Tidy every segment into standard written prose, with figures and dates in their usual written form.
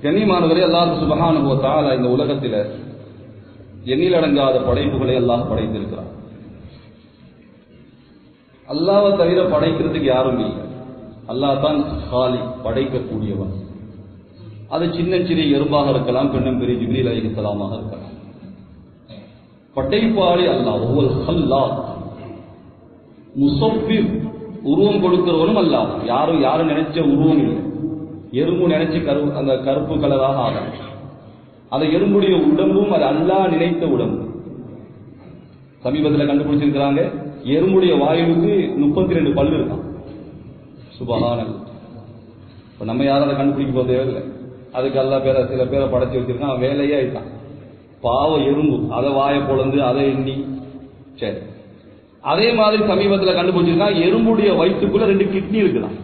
கண்ணியமானவரே, அல்லாஹ் சுப்ஹானஹு வ தஆலா இந்த உலகத்தில் எண்ணிலடங்காத படைப்புகளை அல்லாஹ் படைத்திருக்கிறார். அல்லாஹ்வை தவிர படைக்கிறதுக்கு யாரும் இல்லை. அல்லாஹ் தான் காலிக், படைக்கக்கூடியவன். அது சின்ன சிறிய எறும்பாக இருக்கலாம், பெண்ணும் பெரிய ஜிப்ரீல் அலைஹிஸ்ஸலாமாக இருக்கலாம். படைப்பாளி அல்லாஹ். ஒவ்வொரு ஹல்லாக், முஸவ்விர், உருவம் கொடுக்கிறவனும் அல்லாஹ். யாரும் நினைச்ச உருவம் இல்லை. எறும்பு நினைச்சு அந்த கருப்பு கலராக ஆகும். அந்த எறும்புடைய உடம்பும் அது அல்லாஹ் நினைத்த உடம்பு. சமீபத்தில் கண்டுபிடிச்சிருக்கிறாங்க, எறும்புடைய வாயுவுக்கு 32 பல்லு இருக்கான். சுபஹானல்லாஹ். இப்ப நம்ம யாரும் அதை கண்டுபிடிக்க போக தேவையில்லை. அதுக்கு அல்லாஹ் சில பேரை படைச்சு வச்சிருக்கான். அவன் வேலையே ஆயிட்டான். பாவ எறும்பு அதை வாயை பொழந்து அதை எண்ணி. சரி, அதே மாதிரி சமீபத்தில் கண்டுபிடிச்சிருக்கான், எறும்புடைய வயிற்றுக்குள்ள 2 கிட்னி இருக்குதான்.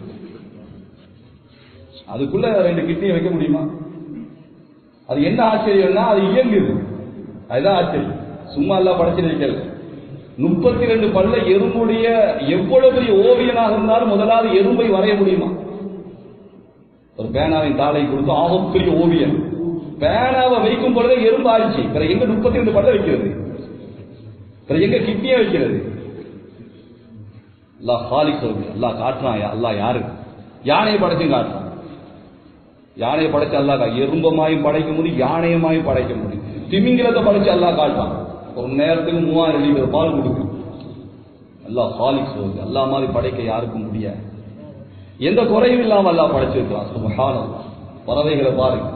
அதுக்குள்ள 2 கிட்னியை வைக்க முடியுமா? அது என்ன ஆச்சரியம்னா அது இயங்குது. அதுதான் ஆச்சரியம். சும்மா எல்லாம் படைச்சு வைக்கல. 32 பல்ல எறும்புடைய எவ்வளவு பெரிய ஓவியனாக இருந்தாலும் முதலாவது எறும்பை வரைய முடியுமா? ஒரு பேனாவின் தாளை கொடுத்து ஆகப்பெரிய ஓவியன் பேனாவை வைக்கும் பொழுதே எறும்பு ஆயிடுச்சு. பிற எங்க 32 பல்ல வைக்கிறது? பிற எங்க கிட்னியை வைக்கிறது? அல்லாஹ் காலிக் சொல்லுங்க. அல்லாஹ் காட்டுறான். அல்லாஹ் யாரு? யானையை படைச்சும் காட்டுறான். யானையை படைச்சு அல்லாஹ் எறும்பமாயும் படைக்க முடியும், யானையமாயும் படைக்க முடியும். திமிங்கிலத்தை படைச்சு அல்லாஹ் காட்டுறான். ஒரு நேரத்துக்கு 3000 லிட்டர் பால் கொடுக்கும். அல்லாஹ் காலிக் சொல்லுங்க. அல்லாஹ் மாதிரி படைக்க யாருக்கும் முடியாது. எந்த குறையும் இல்லாம அல்லாஹ் படைச்சிருக்கிறான். சுப்ஹானல்லாஹ். பறவைகளை பாருங்க,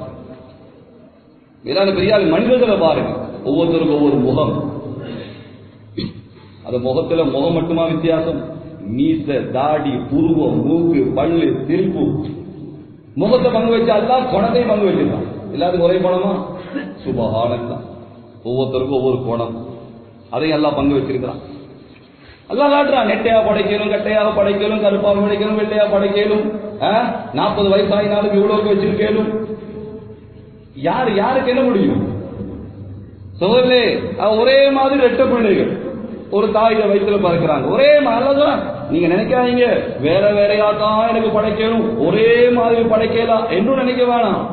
வேளாண் பெரியாள் மனிதர்களை பாருங்க. ஒவ்வொருத்தருக்கும் ஒவ்வொரு முகம். அந்த முகத்துல முகம் மட்டுமா வித்தியாசம்? மீச, தாடி, புருவம், மூக்கு, பல்லு, சிரிப்பு. முகத்தை பங்கு வச்சு அல்லாஹ் குணத்தை பங்கு வச்சிருக்கான். எல்லாத்துக்கும் ஒரே குணமா? சுபஹானல்லாஹ். ஒவ்வொருத்தருக்கும் ஒவ்வொரு குணம். அதை எல்லாம் பங்கு வச்சிருக்கிறான். அல்லாஹ் காட்டுறான். நெட்டையா படைக்கணும், கட்டையாக படைக்கணும், கருப்பாக படைக்கணும், வெள்ளையா படைக்கணும். 40 வயசாயினாலும் இவ்வளவுக்கு வச்சிருக்கணும். யாருக்கு என்ன முடியும்? சோதரே, ஒரே மாதிரி 2 பிள்ளைகள் ஒரு தாயில வயிற்றுல பறக்கிறாங்க. ஒரே மாதிரிதான். நீங்க நினைக்காதீங்க வேற வேறையா தான் எனக்கு படைக்கணும், ஒரே மாதிரி படைக்கலாம் என்றும் நினைக்க வேணாம்.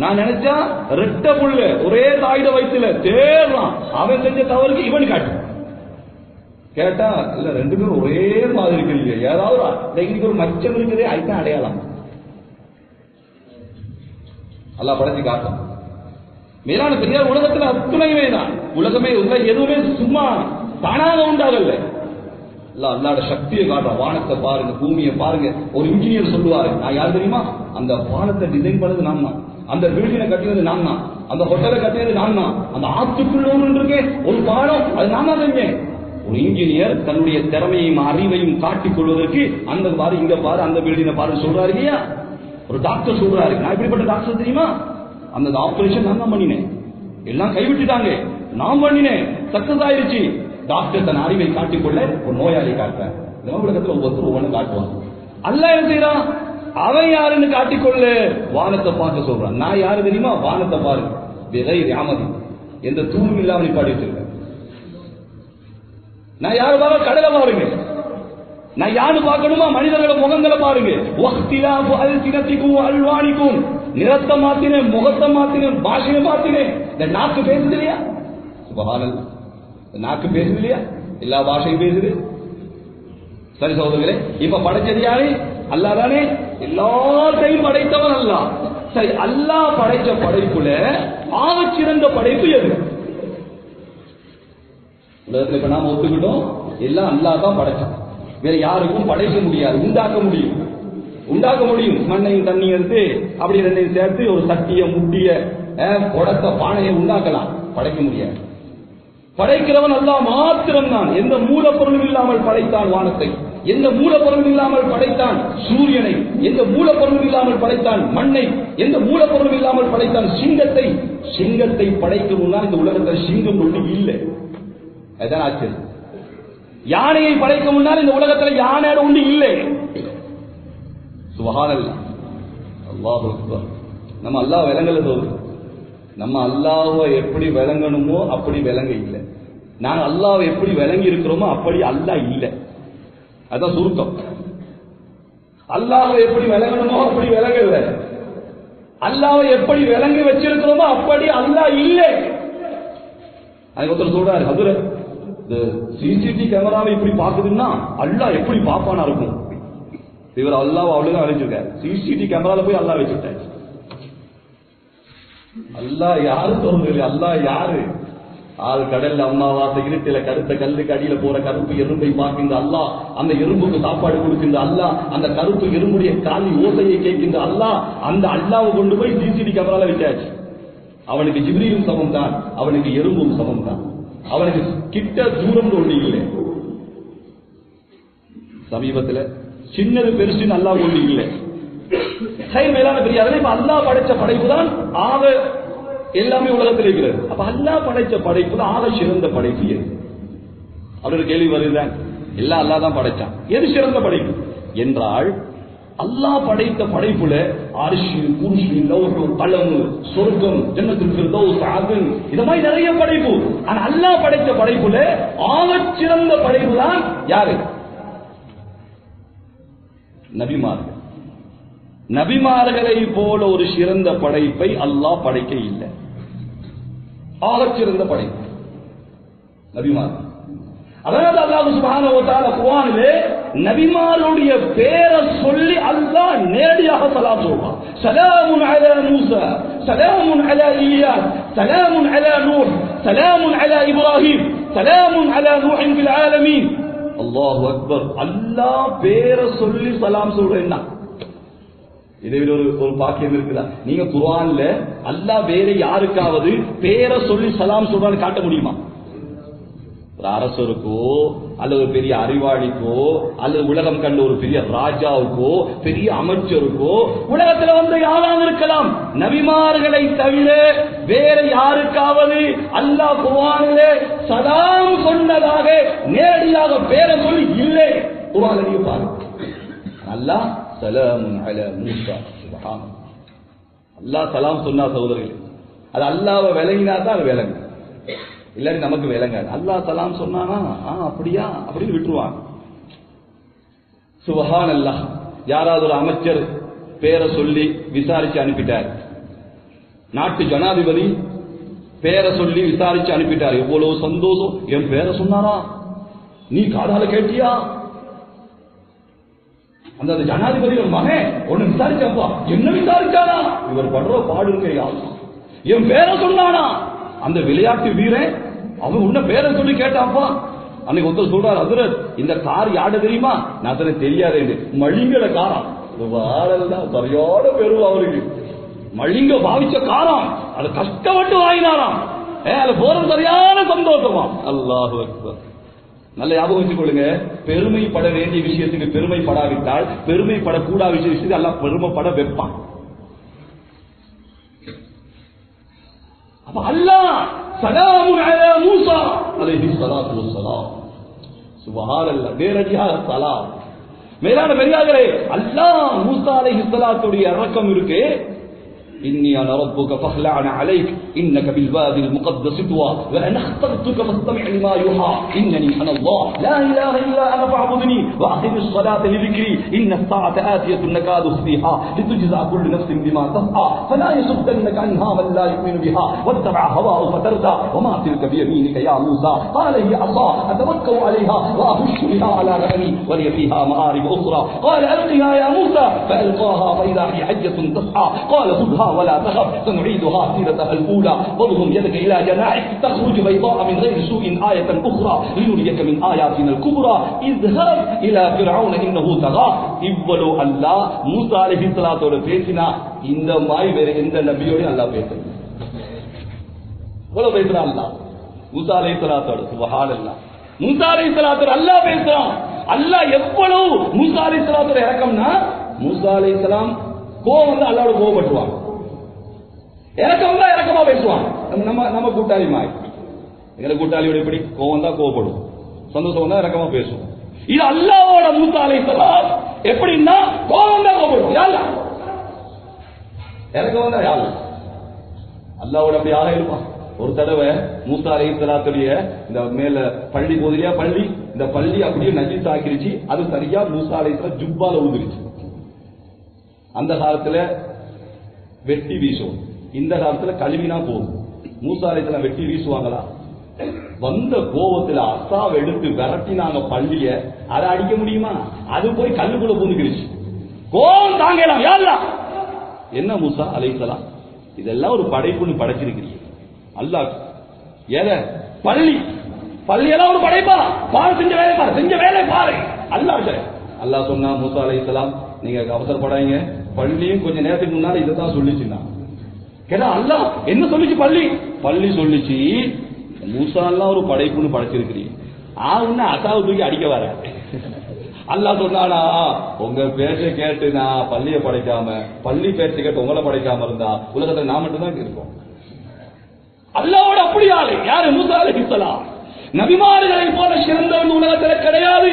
நான் நினைச்சா 2 புள்ள ஒரே தாயில வயிற்றுல தேர்றான். அவன் செஞ்ச தவறுக்கு இவன் காட்டு கேட்டா இல்ல 2 பேரும் ஒரே மாதிரி இருக்கு. ஏதாவது இன்னைக்கு ஒரு மச்சம் இருக்குதே, அதுதான் அடையாளம். அல்லாஹ் படைச்சு காட்டும். மேலான பெரியார், உலகத்துல அத்துணையுமே தான். உலகமே எதுவுமே சும்மா தானாக உண்டாகல. அல்லாஹ்வோட சக்தியை காட்டுறான். வானத்தை பாருங்க, பூமியை பாருங்க. ஒரு இன்ஜினியர் சொல்லுவாரு, நான் யார் தெரியுமா? அந்த வானத்தை டிசைன் பண்ணது நான் தான், அந்த பில்டிங்கை கட்டினது நான் தான், அந்த ஹோட்டலை கட்டினது நான் தான், அந்த ஆத்துக்குள்ள இருக்கே ஒரு பாலம் அது நான் தான் செஞ்சேன். ஒரு இன்ஜினியர் தன்னுடைய திறமையையும் அறிவையும் காட்டிக் கொள்வதற்கு அந்த பாரு, இங்க பாரு, அந்த பில்டிங்கை பாரு சொல்றாரு இல்லையா? ஒரு டாக்டர் சொல்றாரு, நான் இப்படிப்பட்ட டாக்டர் தெரியுமா? அந்த ஆபரேஷன் நான் தான் பண்ணினேன், எல்லாம் கைவிட்டுட்டாங்க, நான் பண்ணினேன், சக்சஸ் ஆயிருச்சு. டாக்டர் தன் அறிவை காட்டிக்கொள்ள ஒரு நோயாளி காட்டுறேன். உலகத்தில் ஒவ்வொருத்தரும் ஒவ்வொன்று காட்டுவான். அல்லாஹ் என்ன செய்யறான்? அவன் யாருன்னு காட்டிக்கொள்ள வானத்தை பார்க்க சொல்றான். நான் யாரு தெரியுமா? வானத்தை பாருங்க, விதை ராமதி, எந்த தூணும் இல்லாம நிப்பாடி வச்சிருக்கேன். நான் யாரு பாருங்க, கடலை பாருங்க. நான் யாரு பார்க்கணுமா? மனிதர்கள முகங்களை பாருங்க. அல்வானிக்கும் நிறத்தை மாத்தினேன், முகத்தை மாத்தினேன், பாஷையை மாத்தினேன். இந்த நாக்கு பேசுது இல்லையா? சுபஹானல்லாஹ். நாக்கு பேசுது இல்லையா? எல்லா பாஷையும் பேசுது. சரி சகோதரர்களே, இப்ப படைச்சது யாரு? அல்லாஹ் தானே. எல்லாத்தையும் படைத்தவன் அல்லாஹ். சரி, அல்லாஹ் படைச்ச படைப்புல ஆகச்சிறந்த படைப்பு எது? உலகத்துல இப்ப நாம ஒத்துக்கிட்டோம், எல்லாம் அல்லாஹ் தான் படைச்சான். வேற யாருக்கும் படைக்க முடியாது. உண்டாக்க முடியும். மண்ணையும் தண்ணி எடுத்து அப்படி 2 சேர்த்து ஒரு சட்டிய, முட்டிய, குடத்தை, பானையை உண்டாக்கலாம். படைக்க முடியாது. படைக்கிறவன் அல்லாஹ் மாத்திரம் தான். எந்த மூலப்பொருளும் இல்லாமல் படைத்தான் வானத்தை, எந்த மூலப்பொருளும் இல்லாமல் படைத்தான் சூரியனை, எந்த மூலப்பொருளும் இல்லாமல் படைத்தான் மண்ணை, எந்த மூலப்பொருளும் இல்லாமல் படைத்தான் சிங்கத்தை படைக்கும் முன்னால் இந்த உலகத்தில் சிங்கம் ஒன்று இல்லை. அதுதான் ஆச்சரியம். யானையை படைக்க முன்னால் இந்த உலகத்தில் யானை ஒன்று இல்லை. சுபஹானல்லாஹ். அல்லாஹ் அக்பர். நம்ம அல்லாஹ் விளங்கல தோது. நம்ம அல்லாஹ்வை எப்படி விளங்கணுமோ அப்படி விளங்க இல்லை. நாங்க அல்லாஹ்வை எப்படி விளங்கி இருக்கிறோமோ அப்படி அல்லாஹ் இல்லை. அதான் சுருக்கம். அல்லாஹ்வை எப்படி விளங்கணுமோ அப்படி விளங்கல. அல்லாவை எப்படி விளங்கி வச்சிருக்கிறோமோ அப்படி அல்லாஹ் இல்லை. அதுக்கு ஒருத்தர் சொல்றாரு, ஹஜ்ரத் சிசிடிவி கேமராவை இப்படி பாக்குதுன்னா அல்லாஹ் எப்படி பாப்பானா இருக்கும். இவர் அல்லாஹ் அவ்வளவுதான் அழைச்சிருக்காரு. சிசிடிவி கேமரால போய் அல்லாஹ் வச்சுட்டாரு. அல்லாஹ் யாரு சொல்றது? அல்லாஹ் யாரு? ஆறு கடல்ல அம்மாவாசை இருட்டில கருத்த கல்லுக்கு அடியில போற கருப்பு எறும்பை பார்க்கின்ற அல்லாஹ், அந்த எறும்புக்கு சாப்பாடு கொடுக்கின்ற அல்லாஹ், அந்த கருப்பு எறும்புடைய காலி ஓசையை கேட்கின்ற அல்லாஹ், அந்த அல்லாவை கொண்டு போய் சிசிடிவி கேமரால வச்சாச்சு. அவனுக்கு ஜிப்ரீலும் சமம் தான், அவனுக்கு எறும்பும் சமம் தான். அவனுக்கு கிட்ட தூரம் ஒண்ணு இல்லை. சமீபத்தில் சின்னது பெருசுன்னு அல்லாஹ் ஒண்ணு இல்லை. மேலான பெரிய அல்லாஹ் படைச்ச படைப்பு தான் ஆக எல்லாமே உலகத்தில் இருக்கிறது. அப்ப அல்லாஹ் படைச்ச படைப்பு தான் ஆக சிறந்த படைப்பு எது அப்படின்னு கேள்வி வருதுதான். எல்லாம் அல்லாஹ் தான் படைச்சான். எது சிறந்த படைப்பு என்றால், அல்லாஹ் படைத்த படைப்புல அரிசி, குர்சி, லௌஹ், கலம், சொர்க்கம், ஜன்னத்துல் ஃபிர்தௌஸ், அத்ன், இந்த மாதிரி நிறைய படைப்பு. ஆனா அல்லாஹ் படைத்த படைப்புல ஆக சிறந்த படைப்பு தான் யாரு? நபிமார்கள். நபிமார்களை போல ஒரு சிறந்த படைப்பை அல்லாஹ் படைக்க இல்லை. ஆகச் சிறந்த படைப்பு நபிமார்கள். அதாவது அல்லாஹ் சுப்ஹானஹு வ தஆலா குர்ஆனிலே நபிமாருடைய பேரை சொல்லி அல்லாஹ் நேரடியாக சலாம் சொல்றான். சலாமுன் அலா மூஸா, சலாமுன் அலா இலியாஸ், சலாமுன் அலா நூஹ், சலாமுன் அலா இப்ராஹிம், சலாமுன் அலா நூஹின் ஃபில் ஆலமீன். அல்லாஹு அக்பர். அல்லாஹ் பேரை சொல்லி சலாம் சொல்றேன்னா இதை விட ஒரு பாக்கியம் இருக்குதா? நீங்க குர்ஆன்ல அல்லாஹ் வேற யாருக்காவது பேரை சொல்லி சலாம் சொல்றான்னு காட்ட முடியுமா? ஒரு அரசருக்கோ அல்லது ஒரு பெரிய அறிவாளிக்கோ அல்லது உலகம் கண்ட ஒரு பெரிய ராஜாவுக்கோ பெரிய அமைச்சருக்கோ உலகத்துல வந்து யாராவது இருக்கலாம். நபிமார்களை தவிர வேற யாருக்காவது அல்லாஹ் குர்ஆனிலே சலாம் சொன்னதாக நேரடியாக பேரை சொல்லி இல்லை. குர்ஆன்ல நீங்க பாருங்க. அல்லாஹ் சலாமுன் அலா மூஸா, சுப்ஹானல்லாஹ். அல்லாஹ் சலாம் சொன்னா சகோதரர்களே, அது அல்லாஹ்வை விளங்கினா தான் அது விளங்கும், இல்லாட்டி நமக்கு விளங்காது. அல்லாஹ் சலாம் சொன்னானா அப்படியா அப்படின்னு விட்டுருவாங்க. சுப்ஹானல்லாஹ். யாராவது ஒரு அமைச்சர் பேரை சொல்லி விசாரிச்சு அனுப்பிட்டார். நாட்டு ஜனாதிபதி பேரை சொல்லி விசாரிச்சு அனுப்பிட்டார். எவ்வளவு சந்தோஷம். என் பேரை சொன்னாரா, நீ காதால கேட்டியா? அந்த ஜனாதிபதி ஒரு மகன் ஒண்ணு விசாரிச்சாப்பா. என்ன விசாரிச்சானா? இவர் படுற பாடுங்க, என் பேரை சொன்னானா? அந்த விளையாட்டு வீரன் அவன் உன்ன பேரை சொல்லி கேட்டாப்பா. அன்னைக்கு ஒருத்தர் சொல்றாரு, ஹஜ்ரத் இந்த கார் யாரு தெரியுமா? நான் அதனை தெரியாது. மழிங்கட காரா, சரியான பெரு அவருக்கு. மழிங்க பாவிச்ச காரம், அது கஷ்டப்பட்டு வாங்கினாராம். அது போறது சரியான சந்தோஷமா. அல்லாஹு அக்பர். நல்ல ஞாபகம் வச்சுக் கொள்ளுங்க. பெருமைப்பட வேண்டிய விஷயத்துக்கு பெருமைப்படாவிட்டால் பெருமைப்படக்கூடாத விஷயத்துக்கு எல்லாம் பெருமைப்பட வைப்பான். அப்ப அல்லாஹ் சலாமுன் அலா மூஸா அலைஹி ஸலாத்து வஸ்ஸலாம். சுப்ஹானல்லாஹ். நேரடியாக சலாம். மேலான பெரியார்களே, அல்லாஹ் மூஸா அலைஹி ஸலாத்துடைய இரக்கம் இருக்கு. إني أنا ربك فاخلع عليك إنك بالوادي المقدس طوى وأنا اخترتك فاستمع لما يوحى إنني أنا الله لا إله إلا أنا فاعبدني وأقم الصلاة لذكري إن الساعة آتية نكاد أخفيها لتجزى كل نفس بما تسعى فلا يصدنك عنها من لا يؤمن بها واتبع هواه فتردى وما تلك بيمينك يا موسى قال هي عصا أتوكل عليها وأهش بها على غنمي ولي فيها مآرب أخرى قال ألقها يا موسى فألقاها فإذا هي حية تسعى قال خذها ولا تخف سنعيدها سيرتها الأولى واضم يدك إلى جناحك تخرج بيضاء من غير سوء آية أخرى لنريك من آياتنا الكبرى اذهب إلى فرعون إنه طغى. இவ்வளவு அல்லாஹ் மூஸா அலைஹிஸ்ஸலாத்தோட பேசினா இந்த மாதிரி வேற எந்த நபியோட அல்லாஹ் பேசல. இவ்வளவு பேசுறான் அல்லாஹ் மூஸா அலைஹிஸ்ஸலாத்தோட. சுப்ஹானல்லாஹ். மூஸா அலைஹிஸ்ஸலாத்தோட அல்லாஹ் பேசுறான். அல்லாஹ் எவ்வளவு மூஸா அலைஹிஸ்ஸலாத்தோட இரக்கம்னா, மூஸா அலைஹிஸ்ஸலாம் கோவம் வந்து அல்லாஹ்வோட கோவப்பட்டுவாங்க. இறக்கம் தான் இறக்கமா பேசுவான். நம்ம கூட்டாளி மாய், எங்க கூட்டாளியோட எப்படி கோவம் தான் கோவப்படும், சந்தோஷம் தான் இறக்கமா பேசுவோம். இது அல்லாஹ்வோட மூஸா அலைஹிஸ்ஸலாம் எப்படின்னா கோவம் தான் கோவப்படும். யாரா இறக்கம் தான் யாரு அல்லாஹ்வோட அப்படி யாரா இருப்பான். ஒரு தடவை மூஸா அலைஹிஸ்ஸலாத்துடைய இந்த மேல பள்ளி போதிலையா பள்ளி, இந்த பள்ளி அப்படியே நஜீஸ் ஆக்கிருச்சு. அது சரியா மூஸா அலைஹிஸ்ஸலாம் ஜுப்பால உழுந்துருச்சு. அந்த காலத்துல வெட்டி வீசுவோம். இந்த காலத்துல கழுவினா போதும். மூசா அலைஹிஸ்ஸலாம் வெட்டி வீசுவாங்களா? வந்த கோபத்துல அசாவை எடுத்து விரட்டினாங்க பள்ளிய. அதை அடிக்க முடியுமா? அது போய் கல்லுக்குள்ள பூந்துக்கிடுச்சு. கோபம் தாங்கலாம். யா அல்லாஹ், என்ன மூசா அலைஹிஸ்ஸலாம், இதெல்லாம் ஒரு படைப்புன்னு படைச்சிருக்கிறீங்க. அல்லாஹ் ஏத பள்ளியெல்லாம் ஒரு படைப்பா? பாரு, செஞ்ச வேலை பாரு, செஞ்ச வேலை பாரு. அல்லாஹ் சொன்னா, மூசா அலைஹிஸ்ஸலாம் நீங்க அவசரப்படாதீங்க, பள்ளியும் கொஞ்ச நேரத்துக்கு முன்னாடி இதைத்தான் சொல்லிச்சுன்னா. கேட்டா அல்லாஹ் என்ன சொல்லிச்சு? பள்ளி சொல்லிச்சு மூசா எல்லாம் ஒரு படைப்புன்னு படைச்சிருக்கிறீங்க. ஆகுன்னா அசாவை தூக்கி அடிக்க வர. அல்லாஹ் சொன்னானா, உங்க பேச்சை கேட்டு நான் பள்ளியை படைக்காம, பள்ளி பேச்சை கேட்டு உங்களை படைக்காம இருந்தா உலகத்துல நான் மட்டும் தான் இருக்கோம். அல்லாஹ்வோட அப்படி ஆளு யாரு? மூசா அலைஹிஸ்ஸலாம். நபிமார்களை போல சிறந்தவன் உலகத்துல கிடையாது.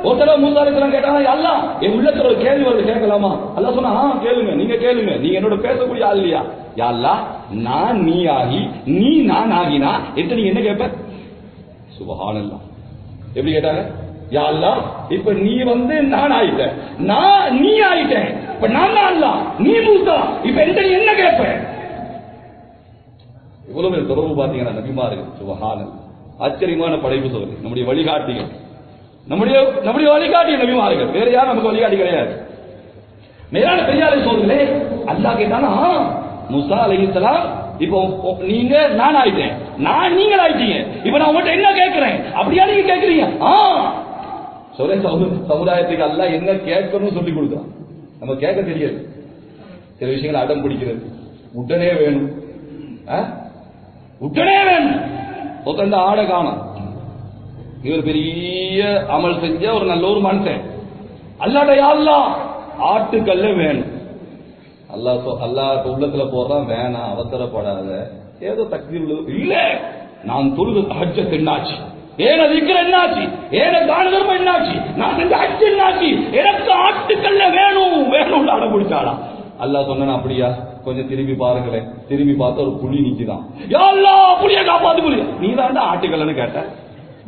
ஒருத்தர மூசா அலைஹிஸ்ஸலாம் கேட்டாங்க, அல்லாஹ் என் உள்ளத்துல ஒரு கேள்வி வருது, கேட்கலாமா? அல்லாஹ் சொன்னா, கேளுங்க, நீங்க கேளுங்க, நீங்க என்னோட பேசக்கூடிய ஆள் இல்லையா? யா அல்லாஹ், நான் நீ ஆகி நீ நான் ஆகினா என்கிட்ட நீங்க என்ன கேட்ப? சுப்ஹானல்லாஹ். எப்படி கேட்டாங்க? யா அல்லாஹ், இப்ப நீ நான் ஆயிட்ட, நான் நீ ஆயிட்டேன், இப்ப நான் தான் அல்லாஹ், நீ மூசா, இப்ப என்கிட்ட நீ என்ன கேட்ப? இவ்வளவு பேர் தொடர்பு பாத்தீங்கன்னா நபிமார்கள். சுப்ஹானல்லாஹ். ஆச்சரியமான படைப்பு சொல்லுங்க. நம்முடைய வழிகாட்டிகள், நம்முடைய வழிகாட்டிய நபிமார்கள். வேற யாரும் நமக்கு வழிகாட்டி கிடையாது. மேலான பெரியாரை சொல்லுங்களே, அல்லாஹ் கேட்டானா, மூசா அலைஹிஸ்ஸலாம் இப்போ நீங்க நான் ஆயிட்டேன், நான் நீங்கள் ஆயிட்டீங்க, இப்ப நான் உங்கள்கிட்ட என்ன கேட்கிறேன்? அப்படியா நீங்க கேட்கிறீங்க? சொல்ல சமுதாயத்துக்கு அல்லாஹ் என்ன கேட்கணும்னு சொல்லி கொடுக்குறான். நம்ம கேட்க தெரியாது. சில விஷயங்களை அடம் பிடிக்கிறது, உடனே வேணும், உடனே வேணும். ஒருத்தந்த ஆடை காணும், இவர் பெரிய அமல் செஞ்ச ஒரு நல்ல ஒரு மனுஷன். அல்லாஹ்ட்ட யா அல்லாஹ் ஆட்டுக்கல்ல வேணும். அல்லாஹ் உள்ளத்துல போடுறான், வேணாம் அவசரப்படாத, ஏதோ தக்பீர் இல்ல, நான் தொழுது ஹஜ்ஜத் என்னாச்சு, ஏன திக்ர் என்னாச்சு, ஏன தான தர்மம் என்னாச்சு, நான் செஞ்ச ஹஜ் என்னாச்சு, எனக்கு ஆட்டுக்கல்ல வேணும் வேணும் அடம்பிடிச்சாடா. அல்லாஹ் சொன்னா, அப்படியா, கொஞ்சம் திரும்பி பாருங்களேன். திரும்பி பார்த்தா ஒரு புலி நிக்குதான். யா அல்லாஹ், புலிய காப்பாத்து, புலி. நீ தான் ஆட்டுக்கல்லன்னு கேட்ட,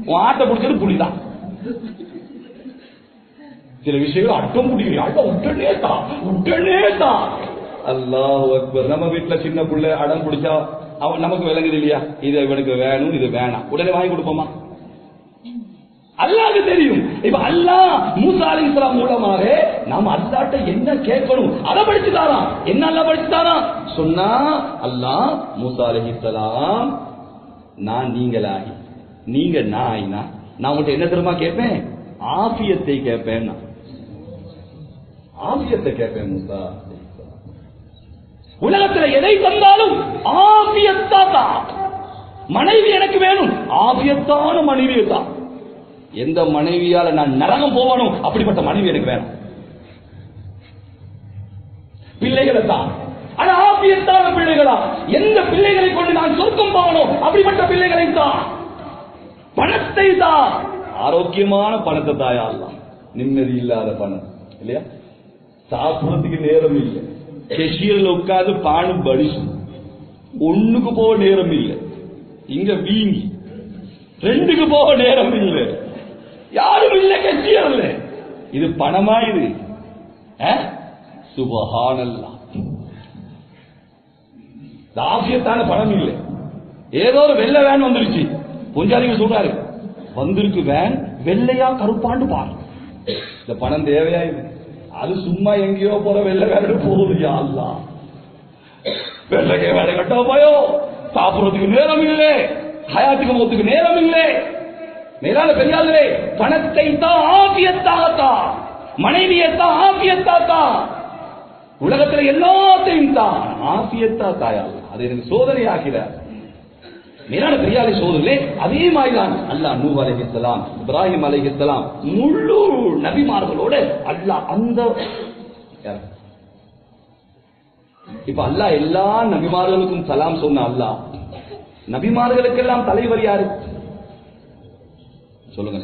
உன் ஆட்டை பிடிச்சது புலிதான். சில விஷயங்கள் அட்டம் பிடிக்கிறீங்க, உடனே தான். அல்லாஹு அக்பர். நம்ம வீட்டுல சின்ன புள்ள அடம் பிடிச்சா அவன் நமக்கு விளங்குது இல்லையா, இது இவனுக்கு வேணும், இது வேணாம், உடனே வாங்கி கொடுப்போமா? அல்லாஹ்க்கு தெரியும். இப்ப அல்லாஹ் மூசா அலைஹிஸ்ஸலாம் மூலமாக நாம அல்லாஹ்ட்ட என்ன கேட்கணும் அதை படிச்சுட்டாராம். என்ன அல்லாஹ் படிச்சுட்டாராம் சொன்னா, அல்லாஹ் மூசா அலைஹிஸ்ஸலாம் நான் நீங்களாகி நீங்க நான் ஆயினா நான் உங்கள்கிட்ட என்ன தெரியுமா கேட்பேன்? ஆஃபியத்தை கேட்பேன். ஆஃபியத்தை கேட்பேன். மூசா உலகத்தில் எதை தந்தாலும் ஆஃபியத்தா தான். மனைவி எனக்கு வேணும், ஆஃபியத்தான மனைவியை தான். எந்த மனைவியால நான் நரகம் போவானோ அப்படிப்பட்ட மனைவி எனக்கு வேணும். பிள்ளைகளை தான், ஆனா ஆஃபியத்தான பிள்ளைகளா? எந்த பிள்ளைகளை கொண்டு நான் சொர்க்கம் போவானோ அப்படிப்பட்ட பிள்ளைகளை தான். பணத்தை தான், ஆரோக்கியமான பணத்தை தாயா அல்லாஹ். நிம்மதி இல்லாத பணம் இல்லையா, சாப்பிடறதுக்கு நேரம் இல்லை, கெஷியர்ல உட்கார்ந்து பானும் படிச்சு ஒண்ணுக்கு போக நேரம் இல்லை, இங்க வீங்கி ரெண்டுக்கு போக நேரம் இல்லை, யாரும் இல்லை கெஷியர்ல. இது பணமா? இது சுப்ஹானல்லாஹ். ஆஃபியத்தான பணம் இல்லை. ஏதோ ஒரு வெள்ளை வேன் வந்துருச்சு, பொஞ்சாதிங்க சொல்றாரு, வந்திருக்கு வேன், வெள்ளையா கருப்பாண்டு பாரு. இந்த பணம் தேவையா? இது அது சும்மா எங்கேயோ போற வெள்ளை வேலை போகுது. யா அல்லாஹ், வெள்ளைக்கே வேலை கட்ட போயோ, சாப்பிடுறதுக்கு நேரம் இல்லை, ஹயாத்துக்கு மௌத்துக்கு நேரம் இல்லை. மேலான பெரியார்களே, பணத்தை தான் ஆஃபியத்தாகத்தான், மனைவியத்தான் ஆஃபியத்தாத்தான், உலகத்தில் எல்லாத்தையும் தான் ஆஃபியத்தா தாயா. அதை எனக்கு சோதனை ஆகிறார். மேலான பெரியாரை சோதனை. அதே மாதிரிதான் அல்லாஹ் நூஹ் அலைஹிஸ்ஸலாம், இப்ராஹிம் அலைஹிஸ்ஸலாம், முழு நபிமார்களோட அல்லாஹ் அந்த இப்ப அல்லாஹ் எல்லா நபிமார்களுக்கும் சலாம் சொன்ன அல்லாஹ் நபிமார்களுக்கெல்லாம் தலைவர் யாரு சொல்லுங்க?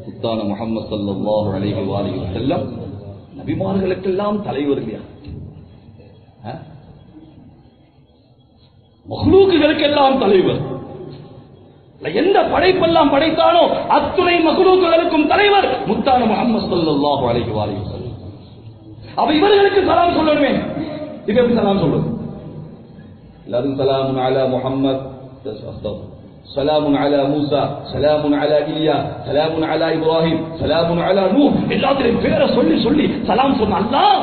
முத்தான முஹம்மது ஸல்லல்லாஹு அலைஹி வஸல்லம் நபிமார்களுக்கெல்லாம் தலைவர் இல்லையா? மஹ்லூக்குகளுக்கெல்லாம் தலைவர். எந்த படைப்பெல்லாம் படைத்தானோ அத்துணை மஹ்லூக்குகளுக்கும் தலைவர் முத்தான முஹம்மது ஸல்லல்லாஹு அலைஹி வஸல்லம். அப்ப இவர்களுக்கு சலாம் சொல்லணுமே. இப்ப எப்படி சலாம் சொல்றது? எல்லாரும் சலாமுன் அலா முஹம்மத், சலாமுன் அலா மூசா, சலாமுன் அலா இலியா, சலாமுன் அலா இப்ராஹிம், சலாமுன் அலா நூஹ், எல்லாத்திலையும் பேரை சொல்லி சொல்லி சலாம் சொன்ன அல்லாஹ்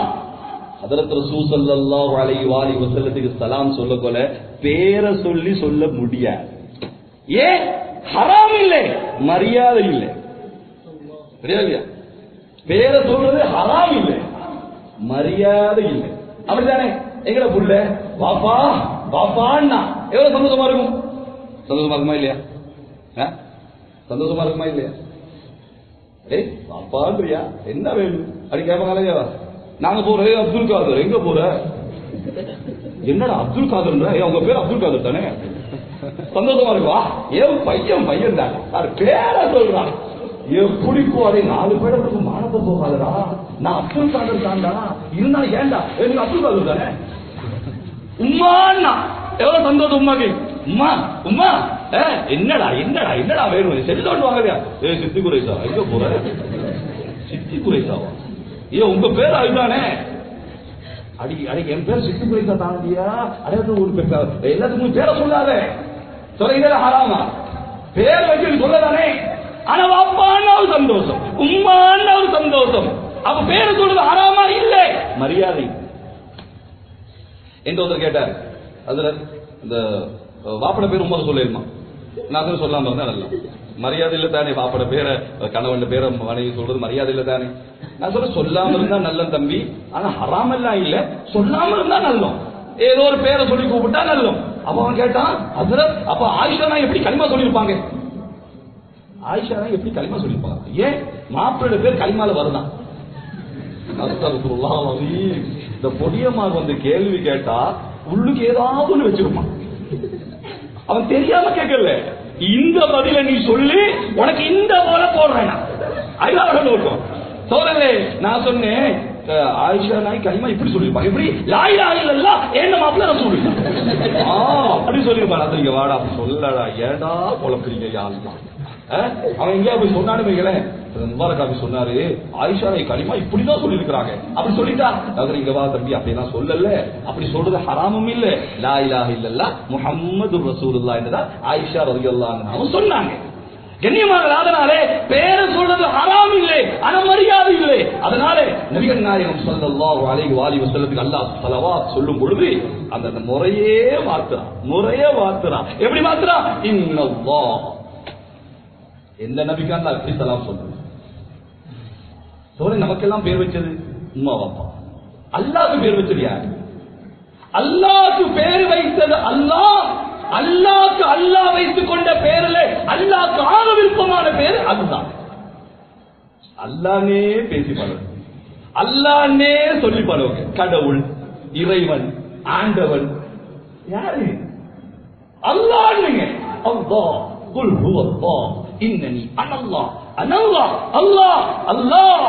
ஹஜ்ரத் ரசூல் ஸல்லல்லாஹு அலைஹி வஸல்லத்துக்கு சலாம் சொல்லக்கொள்ள பேரை சொல்லி சொல்ல முடியாது. ஏன்? ஹராம் இல்லை, மரியாதை இல்லை. சரியா? பேரை சொல்றது ஹராம் இல்லை, மரியாதை இல்லை. அப்படித்தானே? எங்கட புள்ள பாப்பா பாப்பான்னா எவ்வளவு சந்தோஷமா இருக்கும்? சந்தோஷமா இருக்குமா இல்லையா? சந்தோஷமா இருக்குமா இல்லையா? பாப்பான்றியா என்ன வேணும் அப்படி கேட்பாங்க. நாங்க போறது அப்துல் காதர். எங்க போற? என்னடா அப்துல் காதர்? உங்க பேர் அப்துல் காதர் தானே? சந்தோஷமா இருக்குவா? ஏன் பையன் தான் பேரை சொல்றான். எப்படி போறே 4 பேருக்கு மானத்தை போகாதடா. நான் அப்துல் காதர் தான்டா. இருந்தாலும் ஏன்டா எனக்கு அப்துல் காதர் தானே? உம்மான்னா எவ்வளவு சந்தோஷம் உமாக்கு. உம்மா உம்மா என்னடா என்னடா என்னடா வேணும்? செல்லோண்டு வாங்கலையா? சித்தி குறைசா எங்க போற? சித்தி குறைசாவா? ஏன் உங்க பேர் அதுதானே? அடிக்கு என் பேர் சித்தி குறைசா தாண்டியா? அடையாளம் ஒரு பேர் எல்லாத்துக்கும் பேரை சொல்லாத. சொல்ல ஹராமா? பேர் வச்சு சொல்லதானே? ஆனா வாப்பான்னு ஒரு சந்தோஷம், உம்மான்னு ஒரு சந்தோஷம். அப்ப பேரை சொல்றது ஹராமா? இல்லை, மரியாதை. எந்த ஒருத்தர் கேட்டாரு, அதுல இந்த வாப்பட பேர் உமா சொல்லிருமா? நான் சொல்லாம இருந்தா நல்லா மரியாதை இல்ல தானே? வாப்பட பேரை கணவன் பேரை மனைவி சொல்றது மரியாதை இல்ல தானே? நான் சொல்ல சொல்லாம இருந்தா நல்ல தம்பி, ஆனா ஹராம் எல்லாம் இல்ல, சொல்லாம இருந்தா நல்லோம். ஏதோ ஒரு பேரை சொல்லி கூப்பிட்டா நல்லோம். அப்ப அவன் கேட்டான், அதுல அப்ப ஆயிஷா எப்படி களிமா சொல்லியிருப்பாங்க? ஆயிஷா எப்படி களிமா சொல்லியிருப்பாங்க? ஏன்? மாப்பிள்ளை பேர் களிமால வருதான். இந்த பொடியமாக வந்து கேள்வி கேட்டா உள்ளுக்கு ஏதாவது ஒண்ணு வச்சிருப்பான். அவன் தெரியாம கேட்கல. இந்த பதில நீ சொல்லி உனக்கு இந்த போல போடுறேன் சோழலே. நான் சொன்னேன் ஆயிஷா நாய் களிமா இப்படி சொல்லிருப்பாங்க. எப்படி? லாய் லாய் இல்ல என்ன மாப்பிள்ள சொல்லிருப்பான். அப்படி சொல்லிருப்பான். அது இங்க வாடா சொல்லடா, ஏடா குழப்பறீங்க யாருதான். அவன் எங்கேயா போய் சொன்னானு முபாரக் சொன்னாரு, ஆயிஷா களிமா இப்படிதான் சொல்லி இருக்கிறாங்க அப்படி சொல்லிட்டா. இங்க வா தம்பி, அப்படிலாம் சொல்லல, அப்படி சொல்றது ஹராமும் இல்ல. லா இலாஹ இல்லல்லாஹ் முஹம்மது ரசூலுல்லாஹ் என்றதா ஆயிஷா ரலியல்லாஹு அன்ஹா சொன்னாங்க. கண்ணியமாக அதனாலே பேரை சொல்றது ஹராம் இல்லை, ஆனா மரியாதை இல்லை. அதனால நபிகள் நாயகம் ஸல்லல்லாஹு அலைஹி வஸல்லத்துக்கு அல்லாஹ் ஸலவாத் சொல்லும் பொழுது அந்த முறையே மாத்துறான். எப்படி மாத்துறான்? இன்னல்லாஹ். எந்த நபிக்கு அல்லாஹ் எப்படி சலாம் சொல்றது? நமக்கெல்லாம் பேர் வச்சது உம்மா வாப்பா. அல்லாஹ்க்கு பேர் வச்சது யாரு? அல்லாஹ்க்கு பேர் வைத்தது அல்லாஹ். அல்லாஹ்க்கு அல்லாஹ் வைத்துக் கொண்ட பேரில் அல்லாஹ்க்கு ஆக விருப்பமான பேர் அதுதான். அல்லாஹ்னே பேசி பழகு, அல்லாஹ்னே சொல்லி பழகு. கடவுள், இறைவன், ஆண்டவன் யாரு? அல்லாஹ். அல்லாஹ் குல் ஹுவல்லாஹ் இன்னனி அனல்லாஹ் அனல்லாஹ் அல்லாஹ் அல்லாஹ்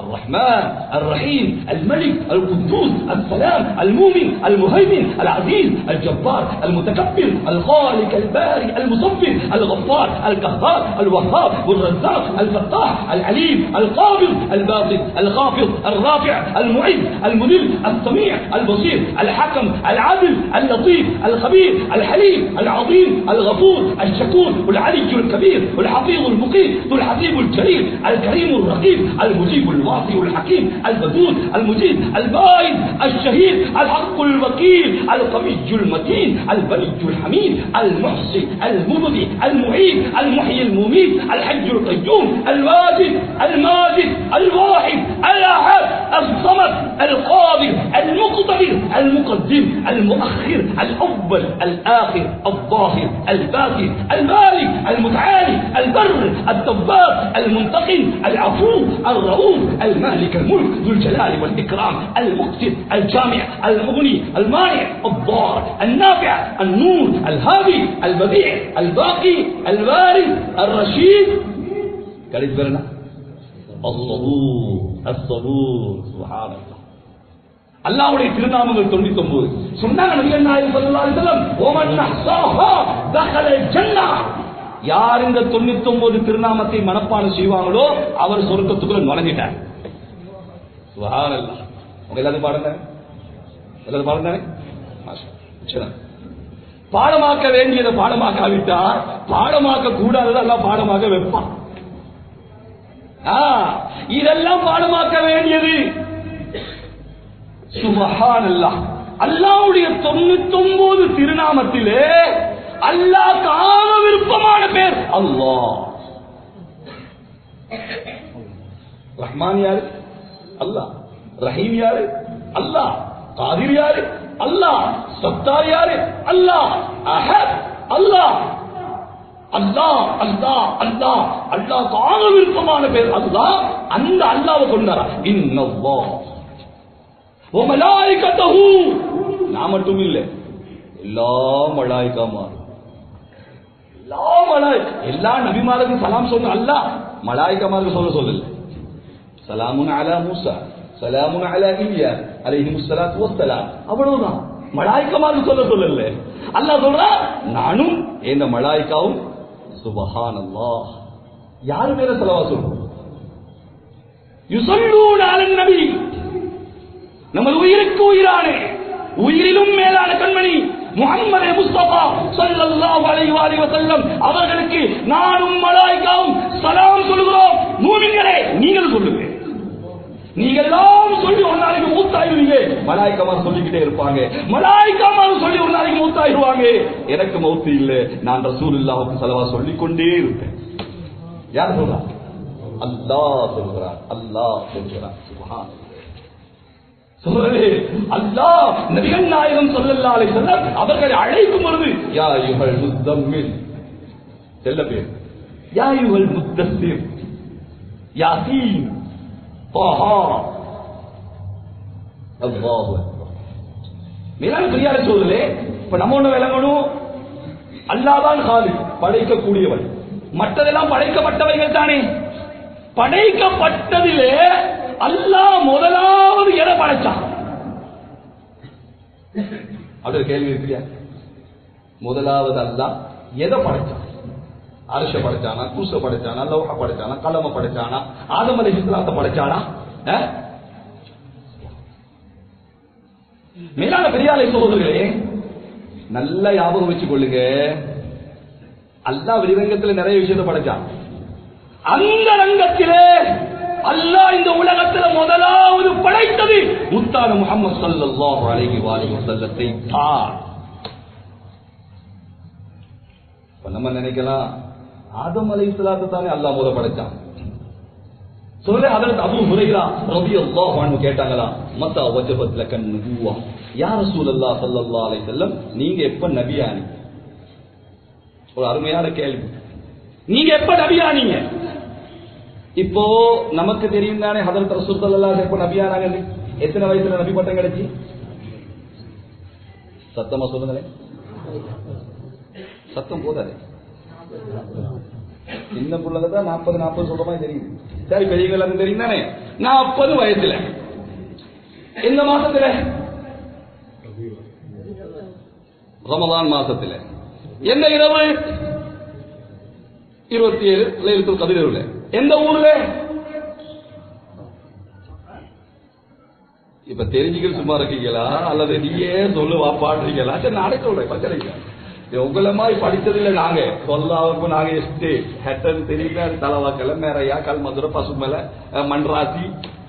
الرحمن الرحيم الملك القدوس السلام المؤمن المهيمن العزيز الجبار المتكبر الخالق الباري المصبر الغفار القهار الوهاب الرزاق الفتاح العليم القابض الباسط الخافض الرافع المعز المذل السميع البصير الحكم العدل اللطيف الخبير الحليم العظيم الغفور الشكور العلي الكبير الحفيظ المقيم ذو الحبيب الجليل الكريم الرقيب المجيب الواصي الحكيم البدود المجيد البائد الشهيد الحق الوكيل القوي المتين البلي الحميد المحصي المبدي المعيد المحيي المميت الحي القيوم الواجد الماجد الواحد الاحد الصمد القادر المقتدر المقدم المؤخر الاول الاخر الظاهر الباطن المالك المتعالي البر التواب المنتقم العفو الرؤوف المالك الملك ذو الجلال والإكرام المقسط الجامع المغني المانع الضار النافع النور الهادي البديع الباقي الوارث الرشيد. كريم برنا الصبور سبحان الله. அல்லாஹ்வுடைய திருநாமங்கள் 99 சொன்னாங்க நபிகள் நாயகம் ஸல்லல்லாஹு அலைஹி வஸல்லம் வமன் அஹ்ஸாஹா தഖலல் ஜன்னah. யார் இந்த 99 திருநாமத்தை மனப்பாடம் செய்வாங்களோ அவர் சொர்க்கத்துக்குள்ள நுழைஞ்சிட்டார். சுப்ஹானல்லாஹ். உங்க எல்லாரும் பாருங்க. எல்லாரும் பாடம் தானே? பாடமாக்க வேண்டியதை பாடமாக்காவிட்டா பாடமாக்க கூடாதது எல்லாம் பாடமாக வைப்பான். இதெல்லாம் பாடமாக்க வேண்டியது. சுப்ஹானல்லாஹ். அல்லாஹ்வுடைய 99 திருநாமத்திலே அல்லாஹ்க்கு ஆக விருப்பமான பேர் அல்லாஹ். ரஹ்மான் யாரு? அல்லாஹ். ரஹீம் யாரு? அல்லாஹ். காதிர் யாரு? அல்லாஹ். சத்தார் யாரு? அல்லாஹ். அஹத் அல்லாஹ். அல்லாஹ் அல்லாஹ் அல்லாஹ் அல்லாஹ்க்கு ஆக விருப்பமான பேர் அல்லாஹ். அந்த அல்லாஹ்வை கொண்டாரா இன்னல்லாஹ் வ மலாயிகத்துஹு. நான் மட்டும் இல்ல, எல்லா மலாயிகாமாரும், எல்லா நபிமாருக்கும் சலாம் சொன்ன அல்லாஹ் மலாயிகாமாருக்கு சொல்லல. சலாமுன் அலா மூசா, சலாமுன் அலா இல்யா அலைஹிமுஸ் ஸலாத்து வஸ்ஸலாம். அவ்வளவுதான். மலாயிகாமாருக்கு சொல்லல. அல்லாஹ் சொல்றா நானும் இந்த மலாயிகாவும். சுப்ஹானல்லாஹ். யாரு மேல ஸலவாத் சொல்றோம்? யுஸல்லூன அலன் நபி. நம்ம உயிருக்கு உயிரானே, உயிரிலும் மேலான கண்மணி முஹம்மது முஸ்தபா ஸல்லல்லாஹு அலைஹி வஸல்லம் அவர்களுக்கு நானும் மலாயிகாவும் சலாம் சொல்கிறோம். மூமின்களே நீங்கள் சொல்லுங்க. நீங்க எல்லாம் சொல்லி ஒரு நாளைக்கு மூத்தாயிருவீங்க, மலாயிகமார் சொல்லிக்கிட்டே இருப்பாங்க. மலாயிகமார் சொல்லி ஒரு நாளைக்கு மூத்தாயிருவாங்க. எனக்கு மௌத்து இல்ல, நான் ரசூலுல்லாஹ்வுக்கு ஸலவாத் சொல்லிக் கொண்டே இருப்பேன். யார் சொல்றா? அல்லாஹ் சொல்றான். அல்லாஹ் சொல்றான். சுப்ஹானல்லாஹ். சொல்றே அல்லாஹ். நபிகள் நாயகம் ஸல்லல்லாஹு அலைஹி வஸல்லம் அவர்களை அழைக்கும் பொழுது யா அய்யுஹல் முத்தம்மில் செல்ல பேர், யா அய்யுஹல் முத்தஸ்ஸிர், யாசீன், தாஹா. அல்லாஹ் மேலான பெரியார சொல்றே. இப்ப நம்ம ஒண்ணு விளங்கணும், அல்லாஹ் தான் காலிக், படைக்கக்கூடியவன். மற்றதெல்லாம் படைக்கப்பட்டவைகள் தானே. படைக்கப்பட்டதிலே அல்லாஹ் முதலாவது எதை படைச்சான்? அது கேள்வி இருக்கியா? முதலாவது அல்லாஹ் எதை படைச்சான்? அர்ஷ படைச்சானா, குர்ஸ படைச்சானா, லௌஹ படைச்சானா, கலம படைச்சானா, ஆதம் அலைஹிஸ்ஸலாத்தை படைச்சானா? மேலான பெரியாரை சகோதரர்களே, நல்ல ஞாபகம் வச்சுக் கொள்ளுங்க. அல்லாஹ் வெளிரங்கத்தில் நிறைய விஷயத்தை படைச்சான். அந்த ரங்கத்திலே அல்லாஹ் இந்த உலகத்தில் முதலாவது படைத்தது முத்தான முஹம்மது ஸல்லல்லாஹு அலைஹி வஸல்லத்தை தான். நம்ம நினைக்கலாம் ஆதம் அலைஹிஸ்ஸலாத்தை தானே அல்லாஹ் முதல்ல படைச்சான். சொல்ல ஹஜ்ரத் அபூ ஹுரைரா ரலியல்லாஹு அன்ஹு கேட்டாங்களா, மத்தா வஜபத் லக்கன் நபுவா, யா ரசூலல்லாஹ் ஸல்லல்லாஹு அலைஹி வஸல்லம் நீங்க எப்ப நபியானீங்க? ஒரு அருமையான கேள்வி. நீங்க எப்ப நபியானீங்க? இப்போ நமக்கு தெரியும் தானே ஹஜ்ரத் ரசூல் ஸல்லல்லாஹு அலைஹி வஸல்லம் நபியானாங்க. எத்தனை வயசுல நபி பட்டம் கிடைச்சி? சத்தமா சொல்லுங்களேன். சத்தம் போதாது. சின்ன பிள்ளைதான் 40 சொல்ற மாதிரி தெரியுது. சரி, பெரியவங்களுக்கு தெரியும் தானே. 40 வயசுல எந்த மாசத்துல? ரமதான் மாசத்துல. எந்த இரவு? 27 லைலத்துல் கத்ர். எந்த ஊர்ல? இப்ப தெரிஞ்சுக்கிட்டு சும்மா இருக்கீங்களா அல்லது நீயே சொல்லு வாப்பாடுறீங்களா? சரி, நானே சொல்றேன். பச்சரிங்க உங்களை மாதிரி படிச்சதில்லை. நாங்க சொல்லாவுக்கும் நாங்க எஸ்டேட் ஹெட்டன் தெரியல, தலவாக்கல, மேரையா, கல்மதுரை, பசுமலை, மன்றாசி.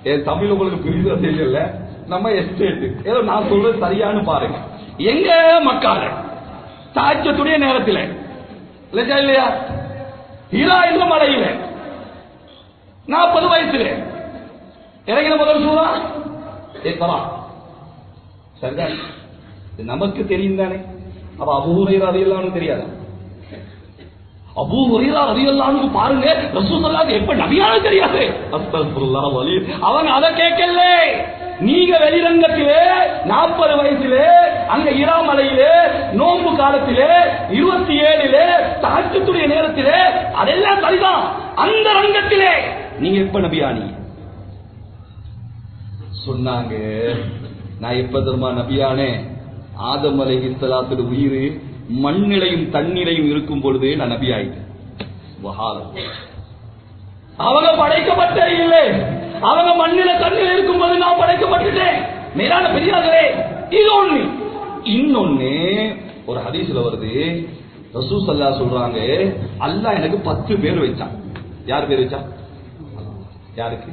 என் தமிழ் உங்களுக்கு பிரிவு தெரியல. நம்ம எஸ்டேட் ஏதோ நான் சொல்றது சரியானு பாருங்க. எங்க மக்கால தாஜ்ஜத்துடைய நேரத்தில் இல்லையா ஹீரா என்ற மலையில 40 வயசுல இறங்கின முதல் சூறா இக்ரா. சரிதான், நமக்கு தெரியும் தானே. அப்ப அபூ ஹுரைரா ரலியல்லாஹு அன்ஹு தெரியாதா? அபூ ஹுரைரா ரலியல்லாஹு அன்ஹு பாருங்க, ரசூலுல்லாஹ் எப்ப நபியான தெரியாது. அஸ்தக்ஃபிருல்லாஹ் வலி. அவங்க அத கேட்கல. நீங்க வெளிரங்கத்திலே 40 வயசிலே அங்க இரா மலையிலே நோன்பு காலத்திலே 27 தஹஜ்ஜுடைய நேரத்திலே அதெல்லாம் சரிதான். அந்த ரங்கத்திலே நீங்க எப்ப நபியானி சொன்னாங்க? நான் எப்ப தெரியுமா நபியானே? ஆதம் அலைஹிஸ்ஸலாத்துடைய உயிர் மண்ணிலையும் தண்ணீரையும் இருக்கும் பொழுது நான் நபி ஆயிட்டேன். அவங்க படைக்கப்பட்ட இல்லை, அவங்க மண்ணில தண்ணீர் இருக்கும் போது நான் படைக்கப்பட்டுட்டேன். மேலான பெரியார்களே, இது ஒண்ணு. இன்னொன்னு ஒரு ஹதீஸ்ல வருது, ரசூல் ஸல்லல்லாஹு சொல்றாங்க, அல்லாஹ் எனக்கு 10 பேர் வச்சான். யார் பேர் வச்சா? யாருக்கு?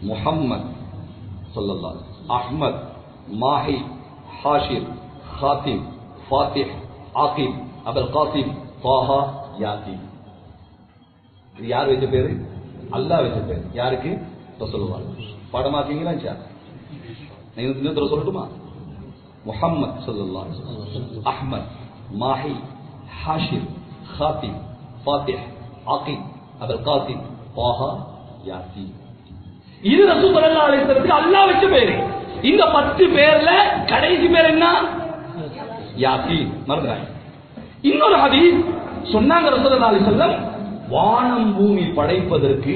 முஹம்மத் ஸல்லல்லாஹு, அஹ்மத், மாஹி, ஹாஷிர், ஹாத்திம், ஃபாத்திஹ், ஆகிப், அபுல் காசிம், தாஹா, யாசீன். இது யார் வச்ச பேரு? அல்லாஹ் வச்ச பேரு. யாருக்கு? ரசூலுல்லாஹ். பாடமாக்கீங்களா? நீங்க இன்னொரு சொல்லட்டுமா? முஹம்மத் ஸல்லல்லாஹு அலைஹி வஸல்லம், அஹ்மத், மாஹி, ஹாஷிர், ஹாத்திம், ஃபாத்திஹ், ஆகிப், அபுல் காசிம், தாஹா, யாசீன். இது ரசூல் ஸல்லல்லாஹு அலைஹி வஸல்லம் அல்லாஹ் வச்ச பேரு. இந்த 10 பேர்ல கடைசி பேர் என்ன? யாசீன். மறந்துறாங்க. இன்னொரு ஹதீஸ் சொன்னாங்க ரசூல் ஸல்லல்லாஹு அலைஹி வஸல்லம், வானம் பூமி படைப்பதற்கு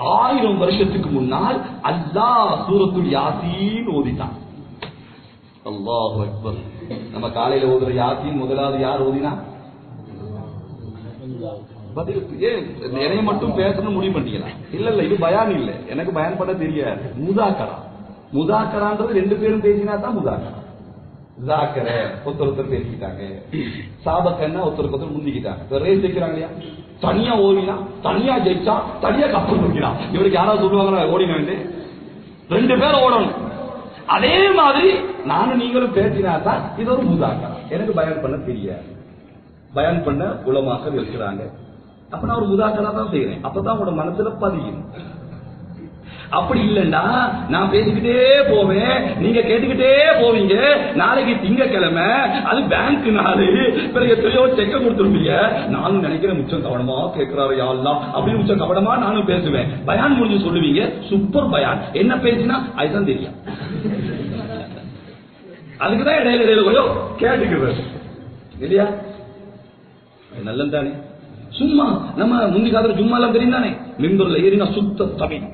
1000 வருஷத்துக்கு முன்னால் அல்லாஹ் சூரத்துல் யாசீன் ஓதிட்டான். அல்லாஹு அக்பர். நம்ம காலையில ஓதுற யாசீன் முதலாவது யார் ஓதினா? என்னைய மட்டும் பேசணும் முடிவு பண்ணிக்கலாம். இல்ல இது பயான் இல்ல, எனக்கு பயான் பண்ண தெரியாது. முதாக்கரா. முதாக்கரான்றது 2 பேரும் பேசினா தான் முதாக்கரா. ஜாக்கர ஒருத்தர் பேசிக்கிட்டாங்க, சாபக்கன்னா ஒருத்தருக்கு முந்திக்கிட்டாங்க. ரேஸ் வைக்கிறாங்க இல்லையா, தனியா ஓடினா தனியா ஜெயிச்சா தனியா கப்பல் முடிக்கிறான். இவருக்கு யாராவது சொல்லுவாங்க ஓடின 2 பேர் ஓடணும். அதே மாதிரி நானும் நீங்களும் பேசினா தான் இது ஒரு முதாக்கரா. எனக்கு பயான் பண்ண தெரியாது, பயான் பண்ண உலமாக்கள் இருக்கிறாங்க. அப்ப நான் ஒரு முதாக்கரா தான் செய்யறேன். அப்பதான் உங்களோட மனசுல பதியும். அப்படி இல்லைன்னா நான் பேசிக்கிட்டே போவேன், நீங்க கேட்டுக்கிட்டே போவீங்க. நாளைக்கு திங்கக்கிழமை அது பேங்க் நாள், பிறகு எத்தனையோ செக்க கொடுத்துருப்பீங்க. நானும் நினைக்கிறேன் மிச்சம் கவனமா கேட்கிறாரு யா அல்லாஹ் அப்படின்னு மிச்சம் கவனமா நானும் பேசுவேன். பயான் முடிஞ்சு சொல்லுவீங்க சூப்பர் பயான், என்ன பேசினா அதுதான் தெரியும். அதுக்குதான் இடையில கொஞ்சம் கேட்டுக்கிறது இல்லையா? நல்லது தானே. சும்மா நம்ம முந்தி காலத்துல சும்மா எல்லாம் தெரியும் தானே. மிம்பர்ல ஏறினா சுத்த தமிழ்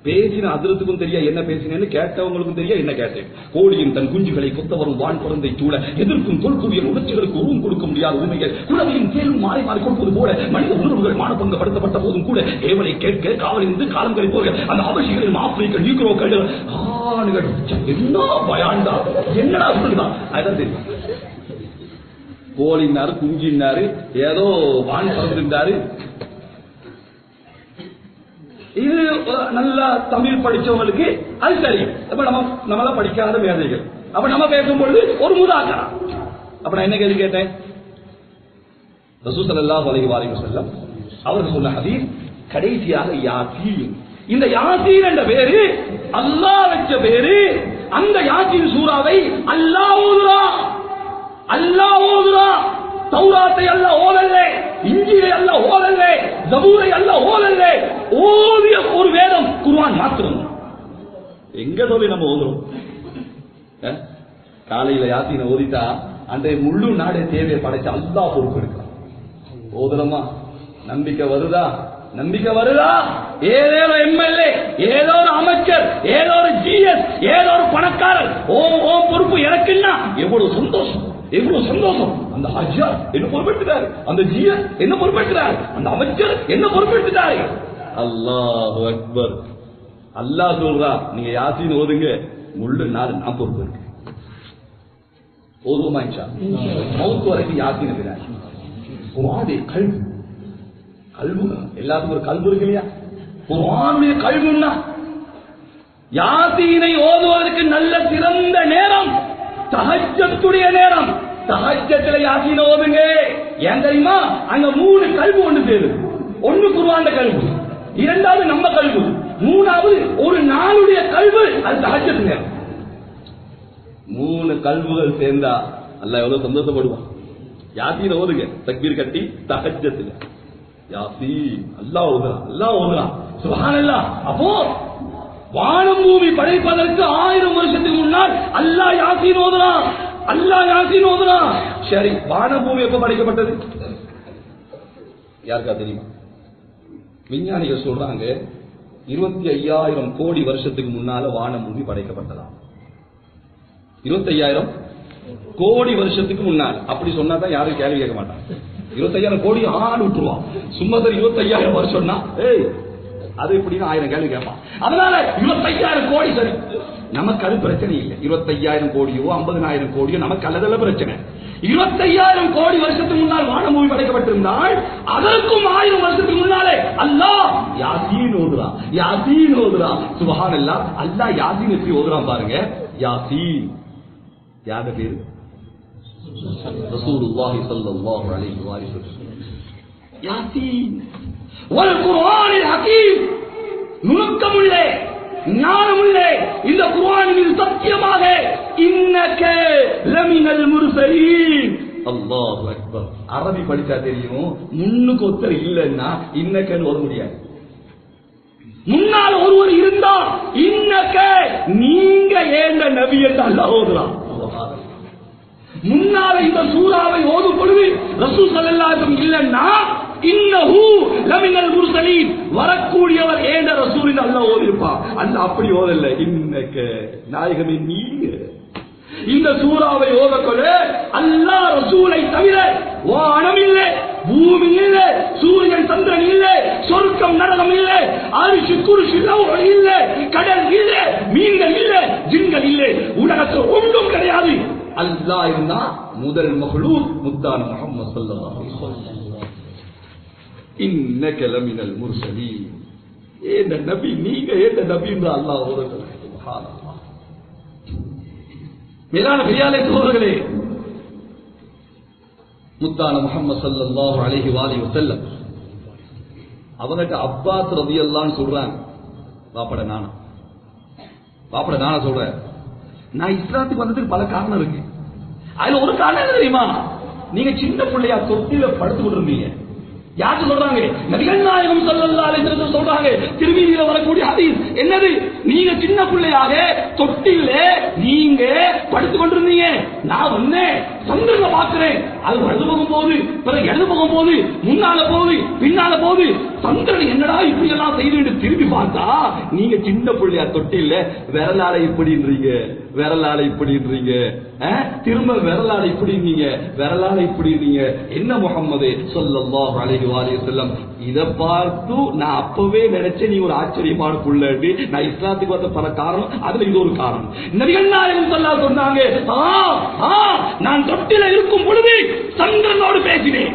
பேசின அதிரத்துக்கும் தெரியா என்ன பேசினேன்னு, கேட்டவங்களுக்கும் தெரியா என்ன கேட்டேன். கோழியின் தன் குஞ்சுகளை கொத்த வரும் வான் குழந்தை சூழ எதிர்க்கும் தொல்குவியல் உணர்ச்சிகளுக்கு உருவம் கொடுக்க முடியாத உண்மைகள் குழந்தையின் கேள்வி மாறி மாறி கொடுப்பது போல மனித உணர்வுகள் மானபங்கப்படுத்தப்பட்ட போதும் கூட ஏவலை கேட்க காவலிருந்து காலம் கழிப்போர்கள் அந்த அவசியங்களில் ஆப்பிரிக்கா நியூக்ரோக்கள் ஆணுகள் என்ன பயாண்டா என்னடா சொல்லுதான் அதான் தெரியும். கோழின்னாரு குஞ்சின்னாரு ஏதோ வான் பறந்துருந்தாரு. இது நல்லா தமிழ் படிச்சவங்களுக்கு அது சரி. அப்ப நம்மள படிக்காத மேதைகள் அப்ப நம்ம பேசும்பொழுது ஒரு முதாக்கரா. அப்ப நான் என்ன கேள்வி கேட்டேன்? ரசூல் ஸல்லல்லாஹு அலைஹி வஸல்லம் அவர்கள் சொன்ன ஹதீஸ் கடைசியாக யாசீன். இந்த யாசீன் என்ற பேரு அல்லாஹ் வச்ச பேரு. அந்த யாசீன் சூராவை அல்லாஹ் ஓதுறான். அல்லாஹ் ஓதுறான். தௌராத்தை அல்லாஹ் ஓதல்ல, இஞ்சிலை அல்லாஹ் ஓதல்ல, ஜபூரை அல்லாஹ் ஓதல்ல. ஓதிய ஒரு வேதம் குர்ஆன் மாத்திரம். எங்க சொல்லி நம்ம ஓதுறோம்? காலையில யாசீனை ஓதிட்டா அந்த முழு நாடே தேவையை படைச்ச அல்லாஹ் பொறுப்பு எடுக்கிறான். ஓதுறமா? நம்பிக்கை வருதா? நம்பிக்கை வருதா? ஏதோ எம்எல்ஏ, ஏதோ ஒரு அமைச்சர், ஏதோ ஒரு ஜிஎஸ், ஏதோ ஒரு பணக்காரர் ஓம் பொறுப்பு எனக்குன்னா எவ்வளவு சந்தோஷம், எவ்வளவு சந்தோஷம். அந்த ஹஜ்ஜா என்ன பொறுப்பெடுத்துட்டாரு, அந்த ஜிஎஸ் என்ன பொறுப்பெடுத்துட்டாரு, அந்த அமைச்சர் என்ன பொறுப்பெடுத்துட்டாரு. அல்லாஹு அக்பர். அல்லாஹ் சொல்றா நீங்க யாசீன் ஓதுங்க, முள்ளு நாடு நான் பொறுப்பு இருக்கு. ஓதுவோமா இன்ஷா அல்லாஹ்? மௌத் வரைக்கும் யாசீன் இருக்கிறார். குர்ஆனுடைய கல்வி, கல்வி எல்லாத்துக்கும் ஒரு கல்வி இருக்கு இல்லையா? குர்ஆனுடைய கல்வின்னா யாசீனை ஓதுவதற்கு நல்ல சிறந்த நேரம் தஹஜ்ஜத்துடைய நேரம். தஹஜ்ஜத்துல யாசீன் ஓதுங்க. ஏன் தெரியுமா? அங்க 3 கல்வி ஒன்று சேருது. ஒன்னு குர்ஆன் கல்வி, இரண்டாவது நம்ம கல்வி, மூணாவது ஒரு நாளுடைய கல்வி. அது தஹஜ்ஜத் நேரம். 3 கல்விகள் சேர்ந்தா அல்லாஹ் எவ்வளவு சந்தோஷப்படுவான். யாசீன் ஓதுங்க, தக்பீர் கட்டி தஹஜ்ஜத்துல யாசீன் அல்லாஹ் ஓதுறான், அல்லாஹ் ஓதுறான். சுப்ஹானல்லாஹ். அப்போ வானம் பூமி படைப்பதற்கு 1000 வருஷத்துக்கு முன்னால் அல்லாஹ் யாசீன் ஓதுறான், அல்லாஹ் யாசீன் ஓதுறான். சரி, வானம் பூமி எப்ப படைக்கப்பட்டது யாருக்கா தெரியுமா? விஞ்ஞானிகள் சொல்றாங்க 25,000 கோடி வருஷத்துக்கு முன்னால வானம் பூமி படைக்கப்பட்டதா. 25,000 கோடி வருஷத்துக்கு முன்னால். அப்படி சொன்னாதான் யாரும் கேள்வி கேட்க மாட்டாங்க. 25,000 கோடி ஆள் விட்டுருவான். சும்மா 25,000 வருஷம்னா அது எப்படின்னு 1000 கேள்வி கேட்பான். அதனால 25,000 கோடி சரி நமக்கு அது பிரச்சனை இல்லை. 25,000 கோடியோ 50,000 கோடியோ நமக்கு அல்லதல்ல பிரச்சனை. 25,000 கோடி வருஷத்துக்கு முன்னால் வானபூமி படைக்கப்பட்டிருந்தால் அதற்கும் 1000 வருஷத்துக்கு முன்னாலே அல்லாஹ் யாசீன் ஓதுறா, யாசீன் ஓதுறா. சுப்ஹானல்லாஹ், அல்லாஹ் யாசீன் எப்படி ஓதுறான் பாருங்க. யாசீன் யார பேரு? ரசூலுல்லாஹி ஸல்லல்லாஹு அலைஹி வஸல்லம். யாசீன் வல் குர்ஆனில் ஹகீம், நுணுக்கமுள்ளே ஞானமுள்ளே இந்த குர்ஆனில் சத்தியமாக இன்னக லமினல் முர்சலீன். அல்லாஹு அக்பர். அரபி படிச்சா தெரியும், முன்னுக்கு ஒருத்தர் இல்லைன்னா இன்னக்கன்னு ஓத முடியாது. முன்னால் ஒருவர் இருந்தா இன்னக்க நீங்க ஏண்ட நபி என்று அல்லாஹ் ஓதுறான். முன்னால இந்த சூறாவை ஓதும் பொழுது ரசூல் ஸல்லல்லாஹு அலைஹி வஸல்லம் இல்லன்னா இன்னஹு லமினல் முர்சலீன், வரக்கூடியவர் ஏண்ட ரசூல் என்று அல்லாஹ் ஓதிருப்பான். அல்லாஹ் அப்படி ஓதல்ல. இன்னக்க நாயகமே நீங்க இந்த சூறாவை ஓதக்கொள்ள அல்லாஹ் ரசூலை தவிர வானம் இல்லை, பூமி இல்லை, சூரியன் சந்திரன் இல்லை, சொர்க்கம் நரகம் இல்லை, அரிசி குருசி இல்லை, கடல் இல்லை, மீன்கள் இல்லை, ஜின்கள் இல்லை, உலகத்தில் ஒன்றும் கிடையாது. அல்லாஹ் இருந்தா முதல் மஹ்லூக் முத்தான முஹம்மது ஸல்லல்லாஹு அலைஹி வஸல்லம். இன்னக லமினல் முர்சலீன், ஏண்ட நபி நீங்க ஏண்ட நபி என்று அல்லாஹ் ஓதுறான். சுப்ஹானல்லாஹ். மேலான பெரியாலே சகோதரர்களே, முத்தான முஹம்மது ஸல்லல்லாஹு அலைஹி வஸல்லம் அவங்கட்ட அப்பாஸ் ரலியல்லாஹு சொல்றாங்க, பாப்பட நானா சொல்றேன், நான் இஸ்லாத்துக்கு வந்ததுக்கு பல காரணம் இருக்கு. அதுல ஒரு காரணம் என்ன தெரியுமா? நீங்க சின்ன பிள்ளையா தொட்டில படுத்து கொண்டிருந்தீங்க. யாரு சொல்றாங்க? நபிகள் நாயகம் ஸல்லல்லாஹு அலைஹி வஸல்லம் சொல்றாங்க. திருமீதியில வரக்கூடிய ஹதீஸ் என்னது? நீங்க சின்ன பிள்ளையாக தொட்டில நீங்க படுத்து கொண்டிருந்தீங்க. நான் வந்தேன், சந்திரனை பார்க்கிறேன், அது வலது பக்கம் போகுது, பிறகு இடது பக்கம் போகுது, முன்னால போகுது, பின்னால போகுது. சந்திரன் என்னடா இப்படி எல்லாம் செய்து திரும்பி பார்த்தா நீங்க சின்ன பிள்ளையா தொட்டில விரலால இப்படின்றீங்க, விரலால இப்படின்றீங்க, திரும்ப விரலால இப்படிங்க, விரலால இப்படிங்க. என்ன முஹம்மது ஸல்லல்லாஹு அலைஹி வஸல்லம் இத பார்த்து நான் அப்பவே நினைச்சேன் நீ ஒரு ஆச்சரியமான புள்ள. நான் இஸ்லாத்துக்கு வந்த பல காரணம், அதுல இது ஒரு காரணம். நபிகள் நாயகம் ஸல்லல்லாஹு அலைஹி வஸல்லம் சொன்னாங்க, நான் தொட்டில இருக்கும் பொழுது சந்திரனோடு பேசினேன்.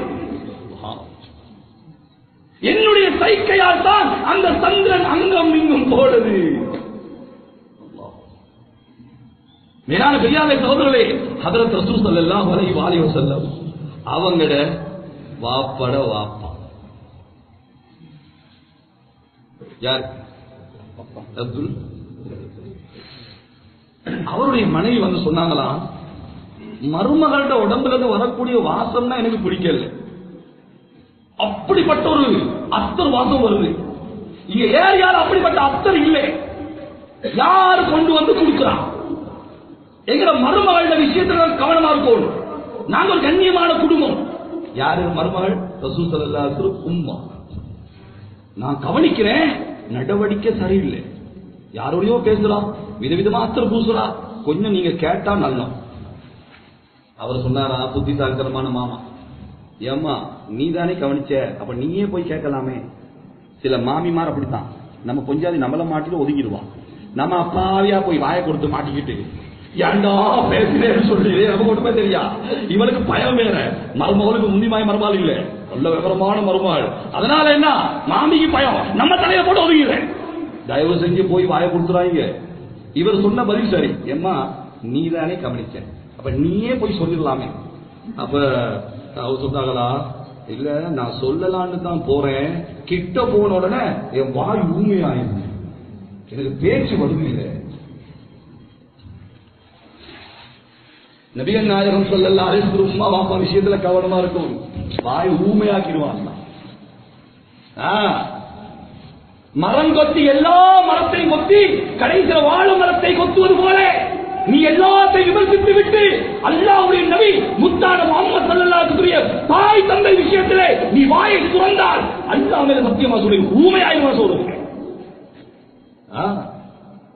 என்னுடைய சைக்கையால் தான் அந்த சந்திரன் அங்கம் இங்கும் போடுது. மேலான பெரியாரை சகோதரர்களே, ஹதரத் ரசூல் ஸல்லல்லாஹு அலைஹி வஸல்லம் அவங்கட வாப்பட வாப்பா யார்? அப்துல். அவருடைய மனைவி வந்து சொன்னாங்களாம், மருமகளோட உடம்புல இருந்து வரக்கூடிய வாசம்னா எனக்கு பிடிக்கல, அப்படிப்பட்ட ஒரு அத்தர் வாசம் வருது. இங்க யார் அப்படிப்பட்ட அத்தர் இல்லை, யாரு கொண்டு வந்து கொடுக்கிறான்? எங்கட மருமகள விஷயத்துல கவனமா இருக்கும். நாங்க ஒரு கண்ணியமான குடும்பம். யாரு மருமகள்? ரசூல் ஸல்லல்லாஹு அலைஹி வஸல்லம் உம்மா. நான் கவனிக்கிறேன், நடவடிக்கை சரியில்லை. யாரோடையோ பேசுறா, விதவிதமா அத்தர் பூசுறா, கொஞ்சம் நீங்க கேட்டா நல்லா. அவர் சொன்னாரா, புத்திசாலித்தனமான மாமா, ஏம்மா நீ தானே கவனிச்ச, அப்ப நீயே போய் கேட்கலாமே. சில மாமிமார் அப்படித்தான், நம்ம கொஞ்சாதி நம்மள மாட்டிட்டு ஒதுங்கிடுவான். நம்ம அப்பாவியா போய் வாயை கொடுத்து மாட்டிக்கிட்டு ஏண்டா பேசுறேன்னு சொல்லி நமக்கு ஒண்ணுமே தெரியா. இவனுக்கு பயம் வேற, மருமகளுக்கு முந்திமாய் மருமகள் இல்ல, நல்ல விவரமான மருமகள். அதனால என்ன, மாமிக்கு பயம், நம்ம தலையை போட்டு ஒதுங்கிறேன். தயவு செஞ்சு போய் வாயை கொடுத்துறாங்க. இவர் சொன்ன பதில் சரி, ஏம்மா நீ தானே கவனிச்ச, அப்ப நீயே போய் சொல்லிடலாமே. அப்ப அவர் சொன்னாங்களா, இல்ல நான் சொல்லலான்னு தான் போறேன், கிட்ட போன உடனே என் வாய் ஊமையாயிருக்கு, எனக்கு பேச்சு வருது இல்லை. நபிகள் நாயகம் ஸல்லல்லாஹு அலைஹி வஸல்லம் உம்மா வாப்பா விஷயத்துல கவனமா இருக்கும், வாய் ஊமையாக்கிடுவாங்க. மரம் கொத்தி எல்லா மரத்தையும் கொத்தி கடைசியில் வாழும் மரத்தை கொத்துவது போல நீ எல்லாத்தையும் விமர்சித்து விட்டு அல்லாஹ்வுடைய நபி முத்தான முஹம்மது ஸல்லல்லாஹு அலைஹி வஸல்லம் தாய் தந்தை விஷயத்திலே நீ வாயை துறந்தால் அல்லாஹ் மேல சத்தியமா சொல்லி ஊமையாயிருவா சொல்லுங்க.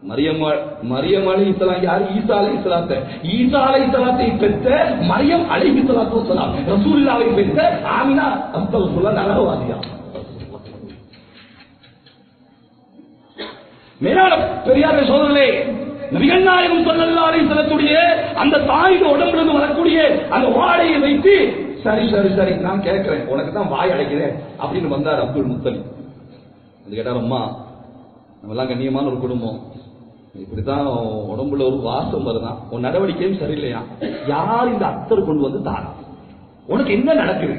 மரியம் அலைஹிஸ்ஸலாம் யாரு? ஈசா அலைஹிஸ்ஸலாத்தை பெற்ற மரியம் அலைஹிஸ்ஸலாத்து வஸலாம், ரசூலுல்லாஹ்வை பெற்ற ஆமினா அஸ்தக்ஃபிருல்லாஹ் நரகவாதியா. மேலான பெரியாரே சோதரர்களே, நபிகள் நாயகம் ஸல்லல்லாஹு அலைஹி வஸல்லத்துடைய அந்த தாயின் உடம்புல இருந்து வரக்கூடிய அந்த வாடையை வைத்து சரி சரி சரி நான் கேட்கிறேன், உனக்கு தான் வாய் அடைக்கிறேன் அப்படின்னு வந்தார் அப்துல் முத்தலிப். அது கேட்டார், அம்மா நம்ம எல்லாம் கண்ணியமான ஒரு குடும்பம், இப்படித்தான் உடம்புல ஒரு வாசம் வருதான், உன் நடவடிக்கையும் சரியில்லையா, யார் இந்த அத்தர் கொண்டு வந்து தாரா, உனக்கு என்ன நடக்குது?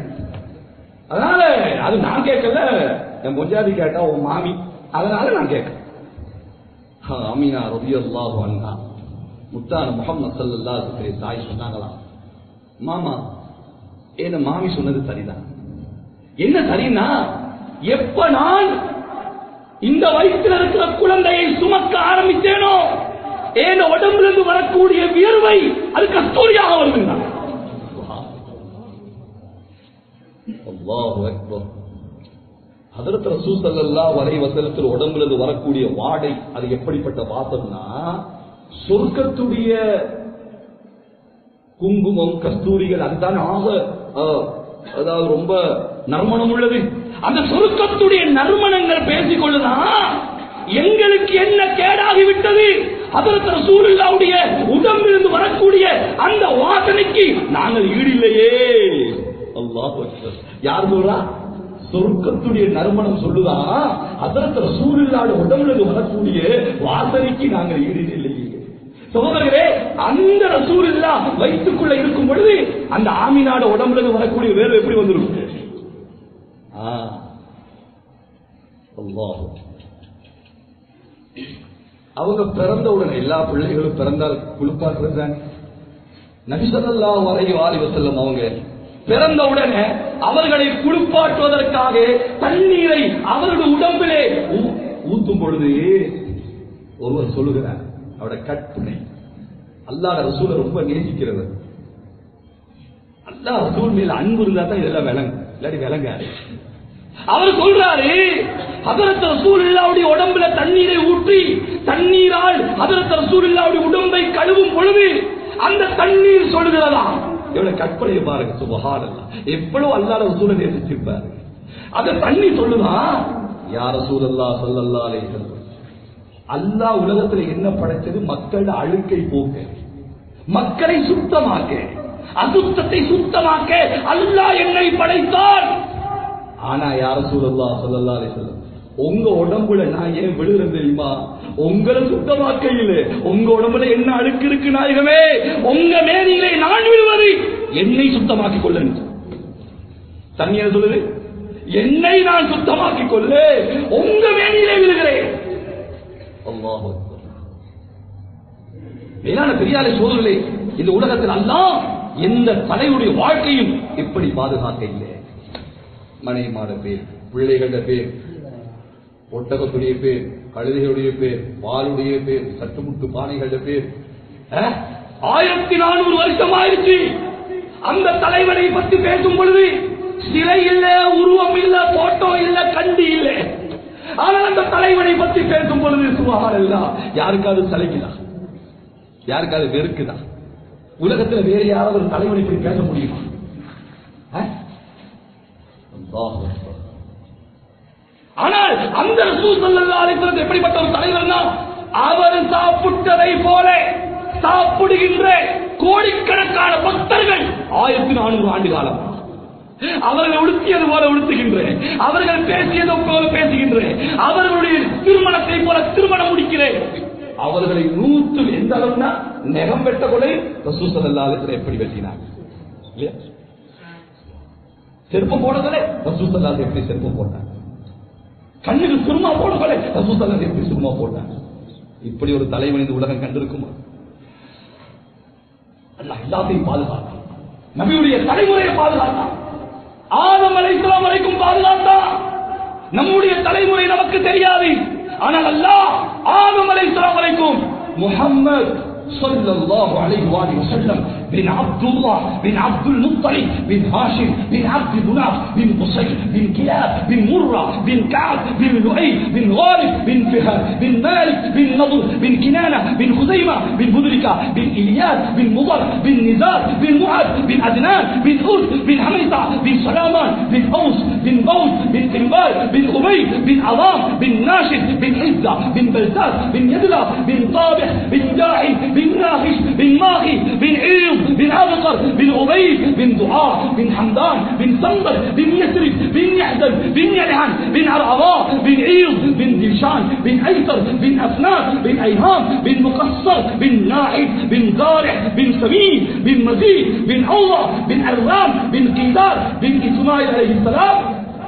அதனால அது நான் கேட்கல, என் பொஞ்சாதி கேட்டா உன் மாமி, அதனால நான் கேட்கிறேன். அமீனா ரலியல்லாஹு அன்ஹா முத்தான முஹம்மது ஸல்லல்லாஹு அலைஹி வஸல்லம் தாய் சொன்னாங்களாம், மாமா என்ன மாமி சொன்னது சரிதான். என்ன சரின்னா, எப்ப நான் இந்த வயிற்றில் இருக்கிற குழந்தையை சுமக்க ஆரம்பித்தேனோ என் உடம்புல இருந்து வரக்கூடிய வியர்வை அது கஸ்தூரியாக வருதுங்க. அல்லாஹு அக்பர். ஹஜ்ரத் ரசூல் ஸல்லல்லாஹு அலைஹி வஸல்லம் உடம்புல இருந்து வரக்கூடிய வாடை அது எப்படிப்பட்ட வாசம்னா, சொர்க்கத்துடைய குங்குமம் கஸ்தூரிகள் அதுதான் அதாவது ரொம்ப நறுமணம் உள்ளது. அந்த சொர்க்கத்துடைய நறுமணங்கள் பேசிக்கொள்ளுதான் எங்களுக்கு என்ன கேடாகிவிட்டது. ஹஜ்ரத் ரசூலுல்லாஹ்வுடைய உடம்பிலிருந்து வரக்கூடிய அந்த வாசனைக்கு நாங்கள் ஈடில்லையே. அல்லாஹ் அக்பர். யார் சொல்றா? சொர்க்கத்துடைய நறுமணம் சொல்லுதா, ஹஜ்ரத் ரசூலுல்லாஹ்வுடைய உடம்பிலிருந்து வரக்கூடிய வாசனைக்கு நாங்கள் ஈடில்லையே. சகோதரர்களே, அந்த ரசூலுல்லாஹ் வயிற்றுக்குள்ள இருக்கும் பொழுது அந்த ஆமினாட உடம்புல இருந்து வரக்கூடிய வேர்வை எப்படி வந்துரும்? அவங்க பிறந்த உடனே, எல்லா பிள்ளைகளும் பிறந்தால் குளிப்பாட்டுறது தானே. நபி ஸல்லல்லாஹு அலைஹி வஸல்லம் அவங்க பிறந்த உடனே அவர்களை குளிப்பாட்டுவதற்காக தண்ணீரை அவருடைய உடம்பிலே ஊத்தும் பொழுது ஒருவர் சொல்லுகிறார், அவருடைய கற்பனை அல்லாஹ் ரசூலை ரொம்ப நேசிக்கிறவர், அல்லாஹ் ரசூல் மேல அன்பு இருந்தா தான் இதெல்லாம் விளங்கும், இல்லாட்டி விளங்காது. அவர் சொல்றாரு, ஹஜ்ரத் ரசூலுல்லாஹ்வுடைய உடம்புல தண்ணீரை ஊற்றி தண்ணீரால் ஹஜ்ரத் ரசூலுல்லாஹ்வுடைய உடம்பை கழுவும் பொழுது அந்த தண்ணீர் சொல்லுகிறதா. எவ்வளவு கற்பனை பாருங்க, சுப்ஹானல்லாஹ். எவ்வளவு அல்லாஹ் ரசூலை நேசிச்சிருப்பாரு. அந்த தண்ணி சொல்லுதா, யா ரசூலுல்லாஹ் ஸல்லல்லாஹு அலைஹி வஸல்லம், அல்லாஹ் உலகத்துல என்ன படைச்சது? மக்கள் அழுக்கை போக்க, மக்களை சுத்தமாக்க, அசுத்தத்தை சுத்தமாக்க அல்லாஹ் என்னை படைத்தான். ஆனா யா ரசூலுல்லாஹ் ஸல்லல்லாஹு அலைஹி வஸல்லம், உங்க உடம்புல நான் ஏன் விழுகிறேன் தெரியுமா? உங்களை சுத்தமாக்க இல்ல, உங்க உடம்புல என்ன அழுக்கு இருக்கு நாயகமே, உங்க மேனியிலே நான் விழுவது என்னை சுத்தமாக்கிக் கொள்ள. தண்ணி என்ன சொல்லுது? என்னை நான் சுத்தமாக்கிக் கொள்ள, உங்க மேனியிலே விழுகிறேன். அல்லாஹு அக்பர். மேலான பெரியாரை சோதர்களே, இந்த உலகத்தில் அல்லாஹ் எந்த தலையுடைய வாழ்க்கையும் எப்படி பாதுகாக்க இல்லை. மனைவிமார பேர், பிள்ளைகள பேர், ஒட்டகத்துடைய பேர், கழுதைகளுடைய பேர், பாலுடைய பேர், சட்டுமுட்டு பானைகள பேர், 1400 வருஷம் ஆயிடுச்சு. அந்த தலைவனை பற்றி பேசும் பொழுது சிலை இல்ல, உருவம் இல்ல, போட்டோ இல்ல, கண்டி இல்ல. ஆனால் அந்த தலைவனை பற்றி பேசும் பொழுது சுப்ஹானல்லாஹ், யாருக்காவது சளைக்குதா? யாருக்காவது வெறுக்குதா? உலகத்தில் வேற யாராவது ஒரு தலைவனை பற்றி பேச முடியுமா? ஆனால் அந்த ரசூல் ஸல்லல்லாஹு அலைஹி வஸல்லம் எப்படிப்பட்ட ஒரு தலைவர்னா, அவர் சாப்பிட்டதை போல சாப்பிடுகின்ற கோடிக்கணக்கான பக்தர்கள் 1400 ஆண்டு காலம் அவர்கள் உடுத்தியது போல உடுத்துகின்றேன், அவர்கள் பேசியது போல பேசுகின்றேன், அவர்களுடைய திருமணத்தை போல திருமணம் முடிக்கிறேன். அவர்களை 100 எந்த அளவுனா, நெகம் வெட்ட கொலை ரசூல் ஸல்லல்லாஹு அலைஹி வஸல்லம் எப்படி வெட்டினாங்க இல்லையா? செருப்பம் போடக்கலை ரசூல் ஸல்லல்லாஹு அலைஹி வஸல்லம் எப்படி செருப்பம் போட்டாங்க? கண்ணுக்கு சுருமா போடக்கலை ரசூல் ஸல்லல்லாஹு அலைஹி வஸல்லம் எப்படி சுருமா போட்டாங்க? இப்படி ஒரு தலைவன் இந்த உலகம் கண்டிருக்குமா? அல்லாஹ் எல்லாத்தையும் பாதுகாத்தான். நபியுடைய தலைமுறையை பாதுகாத்தான். ஆதம் அலைஹிஸ்ஸலாம் வரைக்கும் பாதுகாத்தான். நம்முடைய தலைமுறை நமக்கு தெரியாது. ஆனால் அல்லாஹ் ஆதம் அலைஹிஸ்ஸலாம் வரைக்கும், முஹம்மது صلى الله عليه وآله وسلم بن عبد الله بن عبد المطلب بن هاشم بن عبد مناف بن قصي بن كلاب بن مرة بن كعب بن لؤي بن غالب بن فهر بن مالك بن نضر بن كنانة بن خزيمة بن مدركة بن إلياس بن مضر بن نزار بن معد بن عدنان بن أود بن حميطة بن سلامان بن أوس بن بوس بن قنبال بن أبي بن عظام بن ناشد بن عزة بن بلتاس بن يدلة بن طابح بن داعي بن ناخش بن ماغي بن عيض بن عبقر بن عبيد بن دعاء بن حمدان بن سنبر بن يسرب بن يحزن بن يلعن بن عرعراء بن عيض بن دلشان بن أيسر بن أفنان بن أيهام بن مقصر بن ناعد بن زارع بن سمين بن مزيد بن الله بن عرام بن قيدار بن إسماعيل عليه السلام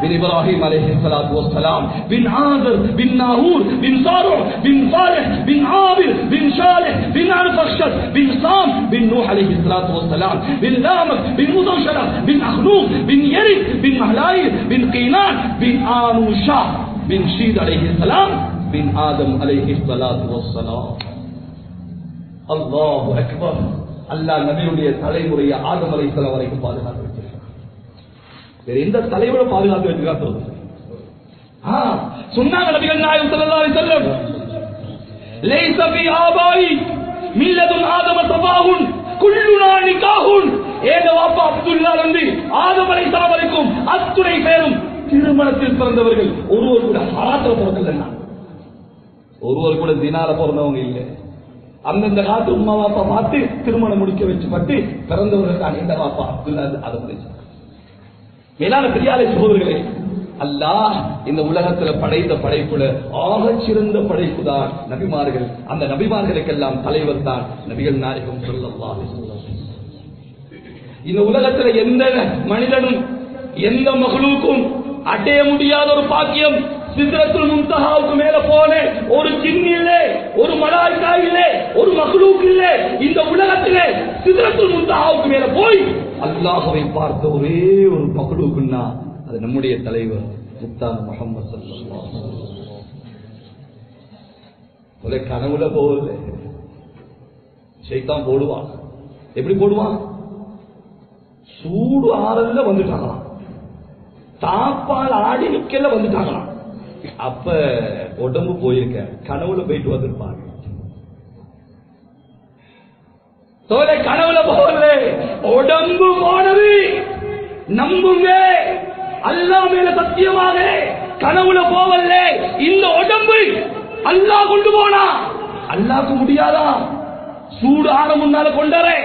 بن إبراهيم عليه الصلاة والسلام بن عازر بن ناهور بن صارع بن صالح بن عابر بن شالح بن عرفخشد بن صام بن نوح عليه الصلاة والسلام بن لامك بن مزوشلة بن أخنوق بن يرد بن مهلاير بن قينان بن آنوشا بن شيد عليه السلام بن آدم عليه الصلاة والسلام. الله أكبر. அல்லாஹ் நபியுடைய தலைமுறையை ஆதம் அலைஹிஸ்ஸலாம் வரைக்கும் பாதுகாத்து வச்சிருக்கார். வேற எந்த தலைவரை பாதுகாத்து வச்சிருக்காரு சொன்னாங்க நபிகள் நாயகம் ஸல்லல்லாஹு அலைஹி வஸல்லம், லைஸ ஃபீ ஆபாயி மில்லதுன் ஆதம தபாஹுன் குல்லுனா நிகாஹுன். ஏக வாப்பா அப்துல்லா இருந்து ஆதம் அலைஹிஸ்ஸலாம் வரைக்கும் அத்துணை பேரும் திருமணத்தில் பிறந்தவர்கள். ஒருவர் கூட ஹராத்துல பிறக்கல, ஒருவர் கூட தினால பிறந்தவங்க இல்லை. அந்தந்த காலத்து உமா வாப்பா பார்த்து திருமணம் முடிக்க வச்சு பட்டு பிறந்தவர்கள் தான் இந்த வாப்பா அப்துல்லா ஆதம் அலைஹிஸ்ஸலாம். மேலான பெரியாரை சகோதரர்களே, அல்லாஹ் இந்த உலகத்துல படைத்த படைப்புல ஆகச் சிறந்த படைப்பு தான் நபிமார்கள். அந்த நபிமார்களுக்கெல்லாம் தலைவர் தான் நபிகள் நாயகம் ஸல்லல்லாஹு அலைஹி வஸல்லம். இந்த உலகத்துல எந்த மனிதனும் எந்த மக்லூக்கும் அடைய முடியாத ஒரு பாக்கியம் சித்ரத்துல் முன்தஹாவுக்கு மேல போன ஒரு ஜின் இல்லை, ஒரு மலாயிகா இல்லை, ஒரு மக்லூக் இல்லை. இந்த உலகத்திலே சித்ரத்துல் முன்தஹாவுக்கு மேல போய் அல்லாஹ்வை பார்த்த ஒரே ஒரு மக்லூக்குன்னா அது நம்முடைய தலைவர் முத்தான முஹம்மது ஸல்லல்லாஹு அலைஹி வஸல்லம். கனவுல போகல, ஷைத்தான் போடுவான். எப்படி போடுவான்? சூடு ஆறல்ல வந்துட்டாங்களாம், தாப்பால் ஆடி நிக்கல வந்துட்டாங்களாம். அப்ப உடம்பு போயிருக்க, கனவுல போயிட்டு வந்திருப்பாங்க. கனவுல போகல, உடம்பு போனது. நம்புங்க, அல்லாஹ் மேல சத்தியமாக கனவுல போவல்ல. இந்த உடம்பு அல்லாஹ் கொண்டு போனா அல்லாஹ்க்கு முடியாதா? சூடு ஆட முன்னால கொண்டரே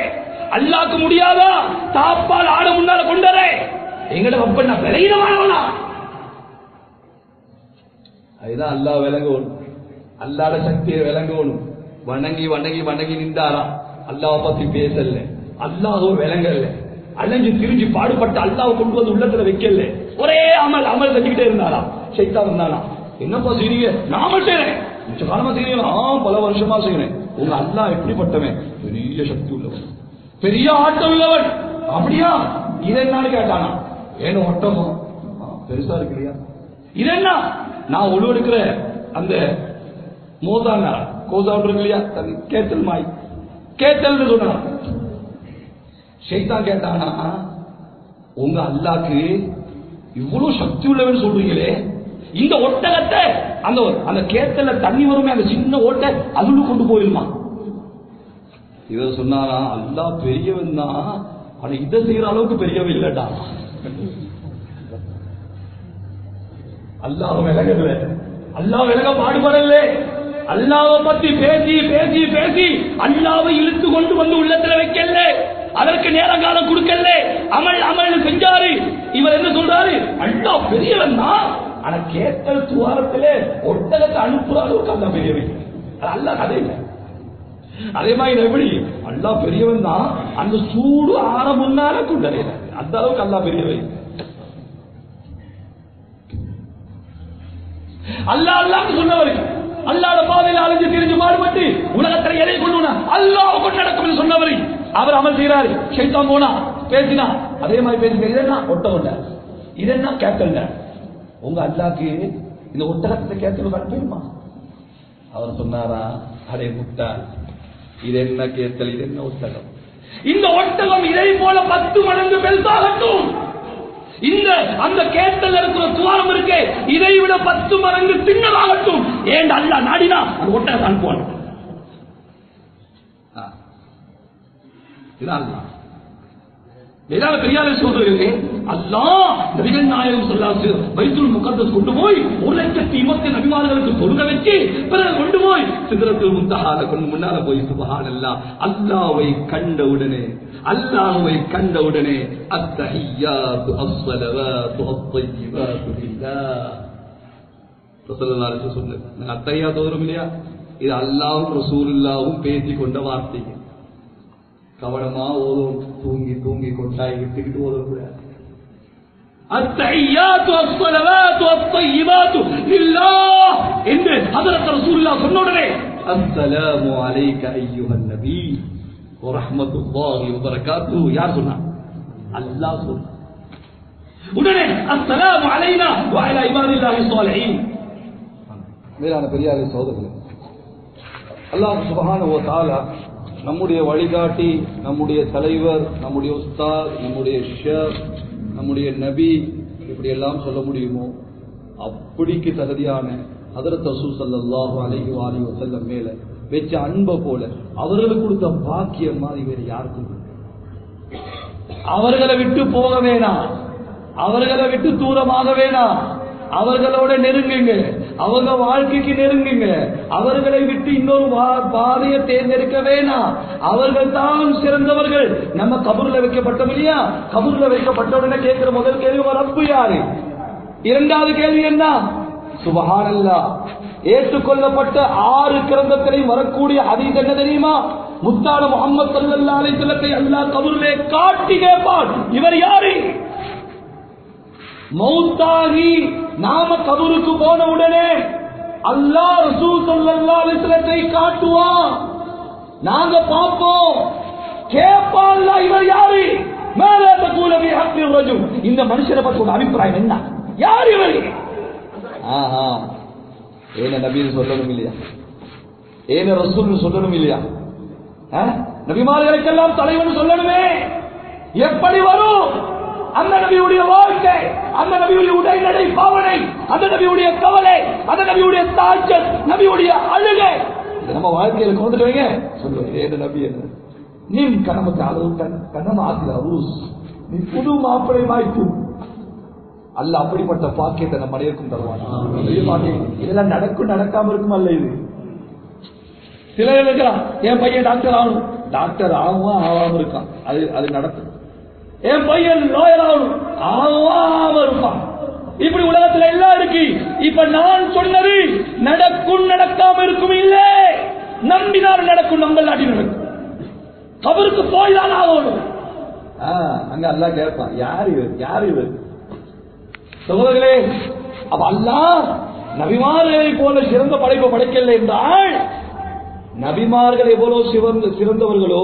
அல்லாஹ்க்கு முடியாதா? தாப்பால் ஆட முன்னால கொண்டரே எங்கட அப்ப விளையிடமானவனா? அதுதான் அல்லாஹ் விளங்கணும், அல்லாஹ்ட சக்தியை விளங்கணும். வணங்கி வணங்கி வணங்கி நின்றாரா, அல்லாஹ் பத்தி பேசல, அல்லாஹ் விளங்கல, அலைஞ்சு திரிஞ்சு பாடுபட்டு அல்லாஹ் கொண்டு வந்து உள்ளத்துல வைக்கல, ஒரே அமல் அமல் செஞ்சுக்கிட்டே இருந்தாரா. ஷைத்தான் இருந்தானா, என்னப்பா செய்றீங்க? நாம செய்யறேன், மிச்ச காலமா செய்யறீங்களா? பல வருஷமா செய்யறேன். உங்க அல்லாஹ் எப்படிப்பட்டவன்? பெரிய சக்தி உள்ளவன், பெரிய ஆட்டம் உள்ளவன். அப்படியா? இது என்னன்னு கேட்டானா, ஏன்னு ஒட்டமா பெருசா இருக்கு இல்லையா? இது என்ன? நான் உழுவெடுக்கிற அந்த மோதான கோசா இருக்கு இல்லையா, கேத்தல் மாய் கேத்தல் சொன்னா. ஷைத்தான் கேட்டானா, உங்க அல்லாஹ்க்கு இவ்வளவு சக்தி உள்ளவன் சொல்றீங்களே, இந்த ஒட்டகத்தை அந்த அந்த கேத்தல தண்ணி வருமே அந்த சின்ன ஓட்டை அதுல கொண்டு போயிருமா? இவர் சொன்னாரா, அல்லாஹ் பெரியவன் தான், ஆனா இதை செய்யற அளவுக்கு பெரியவன் இல்லடா. அல்லாஹ் விலகல, அல்லாஹ் விலக பாடுபடல. அல்லாஹ்வை பத்தி பேசி பேசி பேசி அல்லாஹ்வை இழுத்து கொண்டு வந்து உள்ளத்துல வைக்கல, அதற்கு நேரம் காலம் கொடுக்கல, அமல் அமல் செஞ்சாரு. இவர் என்ன சொல்றாரு? அல்லாஹ் பெரியவன் தான், ஆனா கேட்டல் துவாரத்திலே ஒட்டகத்தை அனுப்புற அளவுக்கு அல்லாஹ் பெரியவன். அல்லாஹ் கதை இல்லை. அதே மாதிரி எப்படி அல்லாஹ் பெரியவன் தான், அந்த சூடு ஆற முன்னால கொண்டறிய அந்த அளவுக்கு அல்லாஹ் பெரியவன். அல்லாஹ் அல்லாஹ் சொன்னவருக்கு அல்லாஹ்வுடைய பாதையில அலைஞ்சு திரிஞ்சு மாறுபட்டு உலகத்துல எதை கொண்டு அல்லாஹ் கொண்டு நடக்கும் சொன்னவரை அவர் அமல் செய்யறாரு. ஷைத்தான் போனா பேசினா அதே மாதிரி பேசுங்க. இதென்ன ஒட்டகம்ல, இதென்ன கேட்டல்ல. உங்க அல்லாஹ்க்கு இந்த ஒட்டகத்தை கேட்டல் அனுப்பிடுமா? அவர் சொன்னாரா, அடே முட்டாள், இது என்ன கேத்தல், இது என்ன ஒட்டகம்? இந்த ஒட்டகம் இதை போல 10 மடங்கு பெருசாகட்டும். இந்த அந்த கேத்தல் இருக்கிற துவாரம் இருக்கே, இதை விட 10 மடங்கு சின்னதாகட்டும். ஏன் அல்லாஹ் நாடினா அந்த ஒட்டகத்தை அனுப்புவான். பெரியாரை சொல்றீங்க, அல்லாஹ் நபிகள் நாயகம் ஸல்லல்லாஹு பைத்துல் முகத்தஸ் கொண்டு போய் 1,20,000 நபிமார்களுக்கு தொழுக வச்சு பிறகு கொண்டு போய் சிதறத்துல் முன்தஹால கொண்டு முன்னால போய் சுப்ஹானல்லாஹ் அல்லாஹ்வை கண்டவுடனே அத்தஹிய்யாத்து அஸ்ஸலவாத்து அத்யய்யிபாத்து லில்லாஹ் ஸல்லல்லாஹு அலைஹி வஸல்லம். நான் அத்தஹிய்யாத்து ஓதுறோம் இல்லையா, இது அல்லாஹ்வும் ரசூலுல்லாஹ்வும் பேசி கொண்ட வார்த்தைங்க. கவனமா ஓதும், தூங்கி தூங்கி கொண்டாய் விட்டுக்கிட்டு ஓதக்கூடாது. அத்தஹிய்யாத்து அஸ்ஸலவாத்து அத்யய்யிபாத்து லில்லாஹ் என்று ஹஜ்ரத் ரசூலுல்லாஹ் சொன்ன உடனே அஸ்ஸலாமு அலைக அய்யுஹன் நபி வ ரஹ்மத்துல்லாஹி வ பரகாத்துஹு யார் சொன்னா? அல்லாஹ் சொன்னா. உடனே அஸ்ஸலாமு அலைனா வ அலா இபாதில்லாஹி ஸாலிஹீன். மேலான பெரியாரே சகோதரர்களே, அல்லாஹ் சுப்ஹானஹு வ தஆலா நம்முடைய வழிகாட்டி, நம்முடைய தலைவர், நம்முடைய உஸ்தாத், நம்முடைய ஷேக், நம்முடைய நபி, இப்படி எல்லாம் சொல்ல முடியுமோ அப்படிக்கு தகுதியான ஹஜ்ரத் ரசூல் ஸல்லல்லாஹு அலைஹி வஸல்லம் மேல வெச்ச அன்பை போல அவர்களுக்கு கொடுத்த பாக்கியம் மாதிரி வேறு யாருக்கும். அவர்களை விட்டு போக வேணாம், அவர்களை விட்டு தூரமாக வேணாம், அவர்களோட நெருங்குங்க, அவங்க வாழ்க்கைக்கு நெருங்குங்க. அவர்களை விட்டு இன்னொரு பாதையை தேர்ந்தெடுக்க வேணாம். அவர்கள் தான் சிறந்தவர்கள். நம்ம கபூர்ல வைக்கப்பட்டோம் இல்லையா, கபூர்ல வைக்கப்பட்ட உடனே கேட்கிற முதல் கேள்வி ரப்பு யாரு, இரண்டாவது கேள்வி என்ன? சுப்ஹானல்லாஹ். ஏற்றுக்கொள்ளப்பட்ட 6 கிரந்தத்திலையும் வரக்கூடிய ஹதீஸ் என்ன தெரியுமா? முத்தான முஹம்மது ஸல்லல்லாஹு அலைஹி வஸல்லம் அல்லாஹ் கபூரிலே காட்டி கேட்பான், இவர் யாரு? மௌத்தாகி நாம கபருக்கு போன உடனே அல்லாஹ் ரசூல் ஸல்லல்லாஹு அலைஹி வஸல்லம் காட்டுவான், நாங்க பார்ப்போம். கேட்பான், இவர் யாரு? மேலே தகூல பி ஹக்கி ரஜுல், இந்த மனுஷரை பத்தி ஒரு அபிப்பிராயம் என்ன, யார் இவர்? ஏன நபி சொல்லணும் இல்லையா, ஏன ரசூல் சொல்லணும் இல்லையா, நபிமார்களுக்கெல்லாம் தலைவன் சொல்லணுமே. எப்படி வரும்? அந்த நபியுடைய வாழ்க்கை, அந்த நபியுடைய உடைநடை பாவனை, அந்த நபியுடைய கவலை, அந்த நபியுடைய தாஜத், நபியுடைய அழுகை, நம்ம வாழ்க்கையில கொண்டுட்டு வைங்க. சொல்லுவாங்க ஏன நபி என்ன நிம் கனமத்து அளவு கனமாத்திர ரூஸ், நீ புது மாப்பிளை வாய்ப்பு. அல்ல அப்படிப்பட்ட பாக்கியத்தை நம்ம அனைவருக்கும் தருவான். இதெல்லாம் நடக்கும் நடக்காம இருக்கும் அல்ல. இது சிலர் இருக்கிறான், என் பையன் டாக்டர் ஆகணும், டாக்டர் ஆகும் ஆகாம இருக்கான், அது நடக்கும். என் பையன் லாயர் ஆகணும், ஆகாம இருப்பான். இப்படி உலகத்துல எல்லாம் இருக்கு. இப்ப நான் சொன்னது நடக்கும் நடக்காம இருக்கும் இல்லை, நம்பினார் நடக்கும், நம்பலாட்டி நடக்கும். கபருக்கு போய் தான் ஆகணும். அங்க அல்லாஹ் கேட்பான், யார் இவர், யார் இவர்? சகோதரர்களே, அப்ப அல்லாஹ் நபிமார்களை போல சிறந்த படைப்பை படைக்கல என்றால், நபிமார்கள் எவ்வளவு சிறந்தவர்களோ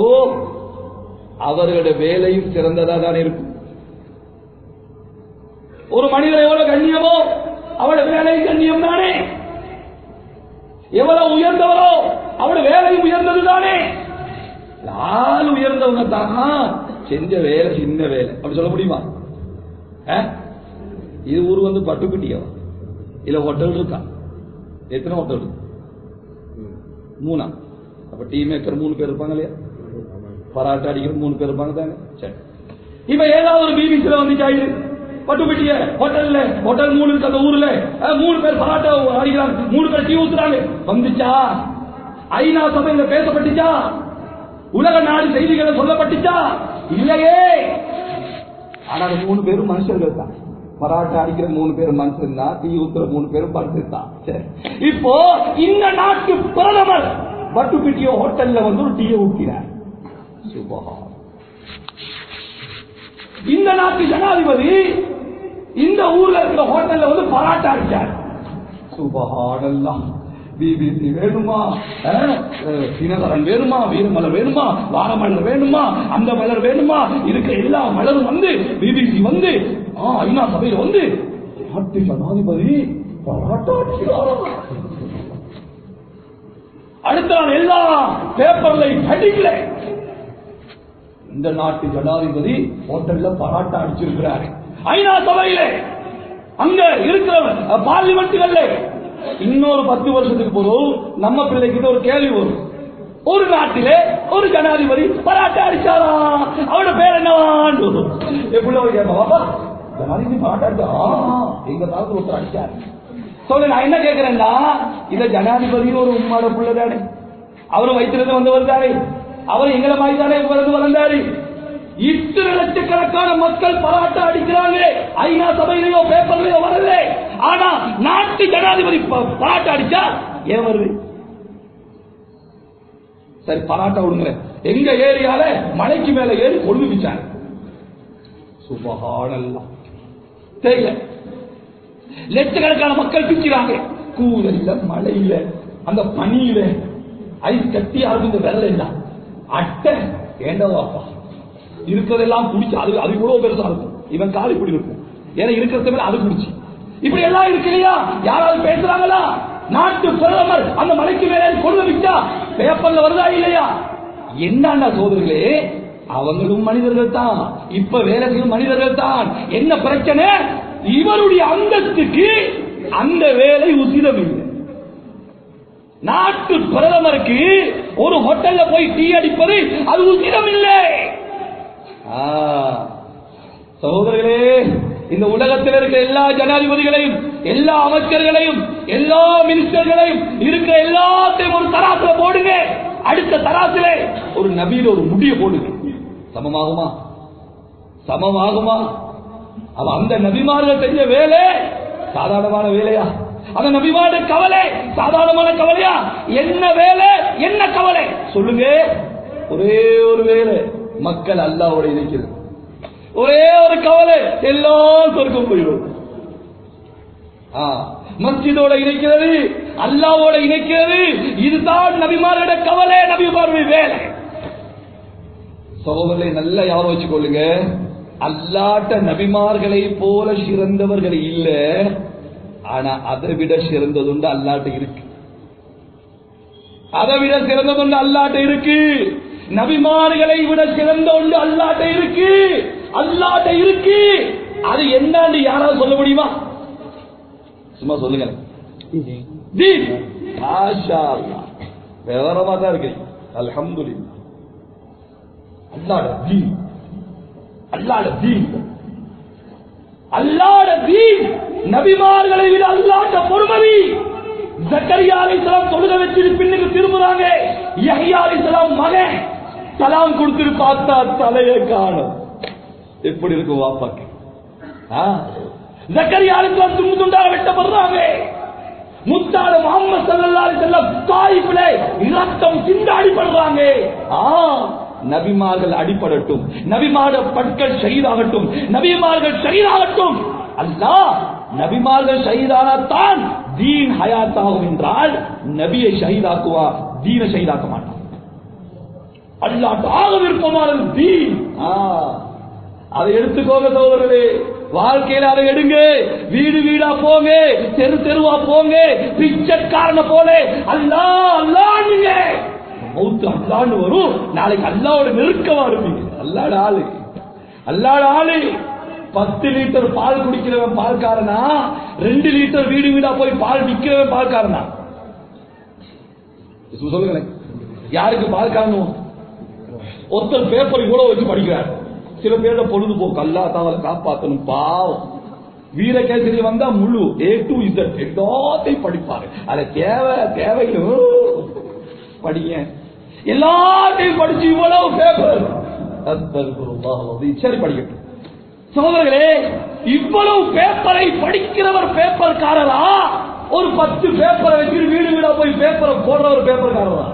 அவர்களுடைய வேலையும் சிறந்ததா தான் இருக்கும். ஒரு மனிதர் எவ்வளவு கண்ணியமோ அவருடைய வேலையும் கண்ணியம் தானே. எவ்வளவு உயர்ந்தவரோ அவருடைய வேலையும் உயர்ந்தது தானே. ஆள் உயர்ந்தவங்க தான் செஞ்ச வேலை சின்ன வேலை அப்படி சொல்ல முடியுமா? இது ஊர் வந்து பட்டுக்குட்டியவா இல்ல ஹோட்டல் இருக்கா? எத்தனை ஹோட்டல் இருக்கு? 3. அப்ப டீ மேக்கர் 3 பேர் இருப்பாங்க இல்லையா, பராட்டா அடிக்கிற 3 பேர் இருப்பாங்க தாங்க. சரி, இப்ப ஏதாவது ஒரு பிபிசில வந்துச்சாயிரு பட்டுப்பட்டிய ஹோட்டல்ல, ஹோட்டல் 3 இருக்கு அந்த ஊர்ல, 3 பேர் பராட்டா அடிக்கிறாங்க, 3 பேர் டீ ஊத்துறாங்க. வந்துச்சா? ஐநா சபையில பேசப்பட்டுச்சா? உலக நாடு செய்திகளை சொல்லப்பட்டுச்சா? இல்லையே. ஆனா 3 பேரும் மனுஷர்கள் தான். பராட்டா அடிக்கிற 3 பேர் மனுஷன் தான், டீ ஊத்துற 3 பேரும் மனுஷன் தான். சரி, இப்போ இந்த நாட்டு பிரதமர் பட்டுப்பிட்டியோ ஹோட்டல்ல வந்து ஒரு டீயை ஊத்தினார். இந்த நாட்டு ஜனாதிபதி இந்த ஊர்ல இருக்கிற ஹோட்டல்ல வந்து பராட்டா அடிச்சார். சுபஹானல்லாஹ். பிபிசி வேணுமா, தினகரன் வேணுமா, வீரமலர் வேணுமா, வாரமலர் வேணுமா, அந்த மலர் வேணுமா, இருக்கிற எல்லா மலரும் வந்து பிபிசி வந்து ஐநா சபையில வந்து நாட்டு ஜனாதிபதி பராட்டா அடிக்கிறார். அடுத்த நாள் எல்லாம் பேப்பர்ல ஹெட்டிங்ல இந்த நாட்டு ஜனாதிபதி ஹோட்டல்ல பராட்டா அடிச்சிருக்கிறாரு. ஐநா சபையில அங்க இருக்கிறவன் பார்லிமெண்ட்கள்ல இன்னொரு 10 வருஷத்துக்கு போதும் நம்ம பிள்ளைகிட்ட ஒரு கேள்வி வரும். ஒரு நாட்டிலே ஒரு ஜனாதிபதி பராட்டா அடிச்சாரா, அவரோட பேர் என்னவான் கேட்பா. ஜனாதிபதி பராட்டா அடிச்சா எங்க காலத்தில் ஒருத்தர் அடிச்சாரு. சொல்ல நான் என்ன கேட்கிறேன்னா, இந்த ஜனாதிபதி ஒரு உம்மாட புள்ளதானே, அவரு வயிற்றிலிருந்து வந்தவர் தானே, அவர் எங்களை மாதிரி தானே வளர்ந்தாரு. இத்தனை லட்சக்கணக்கான மக்கள் பராட்டா அடிக்கிறாங்க, ஐநா சபையிலேயோ பேப்பர்லயோ வரல. ஆனா நாட்டு ஜனாதிபதி பராட்டா அடிச்சா ஏன் வருது? சரி பராட்டா விடுங்க, எங்க ஏரியால மலைக்கு மேல ஏறி கொழுவிச்சாங்க. சுபஹானல்லாஹ். தெரியல, லட்சக்கணக்கான மக்கள் பிடிக்கிறாங்க, கூதல்ல மழையில அந்த பனியில ஐஸ் கட்டியா இருக்கும். இந்த வெள்ளை இல்ல அட்டை ஏண்டவாப்பா இருக்கிறதெல்லாம் குடிச்சு அது அது இவ்வளவு பெருசா இருக்கும். இவன் கால் இப்படி இருக்கும், ஏன்னா இருக்கிறத மேல அது குடிச்சு இப்படி எல்லாம் இருக்கு இல்லையா? யாராவது பேசுறாங்களா? நாட்டு பிரதமர் அந்த மலைக்கு மேலே கொண்டு விட்டா பேப்பர்ல வருதா இல்லையா? என்னன்னா சோதர்களே, அவங்களும் மனிதர்கள் தான், இப்ப வேலை செய்யும் மனிதர்கள் தான். என்ன பிரச்சனை? இவருடைய அந்தஸ்துக்கு அந்த வேலை உசிதம் இல்லை. நாட்டு பிரதமருக்கு ஒரு ஹோட்டல்ல போய் டீ அடிப்பது அது உசிதம் இல்லை. சகோதரர்களே, இந்த உலகத்தில் இருக்கிற எல்லா ஜனாதிபதிகளையும், எல்லா அமைச்சர்களையும், எல்லா மினிஸ்டர்களையும் இருக்கிற எல்லாத்தையும் ஒரு தராசுல போடுங்க. அடுத்த தராசுல ஒரு நபியில ஒரு முடிய போடுங்க. சமமாகுமா? சமமாகுமா? அவன் அந்த நபிமார்கள் செஞ்ச வேலை சாதாரணமான வேலையா? அந்த நபிமாருடைய கவலை சாதாரணமான கவலையா? என்ன வேலை, என்ன கவலை சொல்லுங்க? ஒரே ஒரு வேலை, மக்கள் அல்லாஹ்வோட இணைக்கிறது. ஒரே ஒரு கவலை, எல்லாம் சொர்க்கம் போயிடும். மஸ்ஜிதோட இணைக்கிறது, அல்லாஹ்வோட இணைக்கிறது. இதுதான் நபிமாரோட கவலை, நபிமாருடைய வேலை. சகோதரர்களை நல்லா ஞாபகம் வச்சுக்கொள்ளுங்க, அல்லாட்ட நபிமார்களை போல சிறந்தவர்கள் இல்ல, ஆனா அதை விட சிறந்ததுண்டு அல்லாட்ட இருக்கு. அதை விட சிறந்ததுண்டு அல்லாட்ட இருக்கு. நபிமார்களை விட சிறந்த ஒன்று அல்லாட்ட இருக்கு. அல்லாட்ட இருக்கு. அது என்னன்னு யாராவது சொல்ல முடியுமா? சும்மா சொல்லுங்க. விவரமா தான் இருக்கு. அல்ஹம்துலில்லாஹ். அல்லாஹ் தீன், அல்லாஹ் தீன், அல்லாஹ் தீன் நபிமார்களை விட அல்லாஹ் பொறுமதி. ஜக்கரியா அலைஹிஸ்ஸலாம் தொழுக வச்சிட்டு பின்னுக்கு திரும்புறாங்க. யஹ்யா அலைஹிஸ்ஸலாம் மகன் சலாம் கொடுத்துட்டு பார்த்தா தலையை காணோம். எப்படி இருக்கும் வாப்பாக்கு? ஜக்கரியா அலைஹிஸ்ஸலாம் துண்டு துண்டாக வெட்டப்படுறாங்க. முத்தான முஹம்மது ஸல்லல்லாஹு அலைஹி வஸல்லம் தாயிஃபிலே இரத்தம் சிந்தாடிப்படுறாங்க. நபிமார்கள் அடிபடட்டும், நபிமார்கள் பட்கள் ஷஹீதாகட்டும், நபிமார்கள் ஷஹீதாகட்டும். அல்லாஹ் நபிமார்கள் ஷஹீதானாத்தான் தீன் ஹயாத்தாகும் என்றால் நபியை ஷஹீதாக்குவார், தீனை ஷஹீதாக்க மாட்டான். அல்லாஹ் ஆக விருப்பமானது தீன். அதை எடுத்துக்கோங்க சகோதரர்களே, வாழ்க்கையில அதை எடுங்க. வீடு வீடா போங்க, தெரு தெருவா போங்க, பிச்சைக்காரன போல அல்லாஹ் அல்லாஹ்ங்க. மௌத் அல்லாஹ்னு வரும், நாளைக்கு அல்லாஹ்வோட நெருக்கமா இருப்பீங்க. அல்லாஹ்ட ஆளு, அல்லாஹ்ட ஆளு. 10 லிட்டர் பால் குடிக்கிறவன் பால்காரனா, 2 லிட்டர் வீடு வீடா போய் பால் விற்கிறவன் பால்காரனா? சொல்லுங்களேன், யாருக்கு பால்காரனும்? ஒருத்தர் பேப்பர் இவ்வளவு வச்சு படிக்கிறார். சில பேரோட பொழுதுபோக்கு, அல்லாஹ் தஆலா காப்பாத்தணும். பாவம், வீரகேசரி வந்தா முழு A to Z எல்லாத்தையும் படிப்பாரு. அத தேவையில்லை படிங்க, எல்லாத்தையும் படிச்சு இவ்வளவு பேப்பர். சரி படிக்கட்டும். சகோதரர்களே, இவ்வளவு பேப்பரை படிக்கிறவர் பேப்பர்காரரா? ஒரு 10 பேப்பரை வச்சு வீடு வீடா போய் பேப்பரை போடுறவர் பேப்பர்காரரா?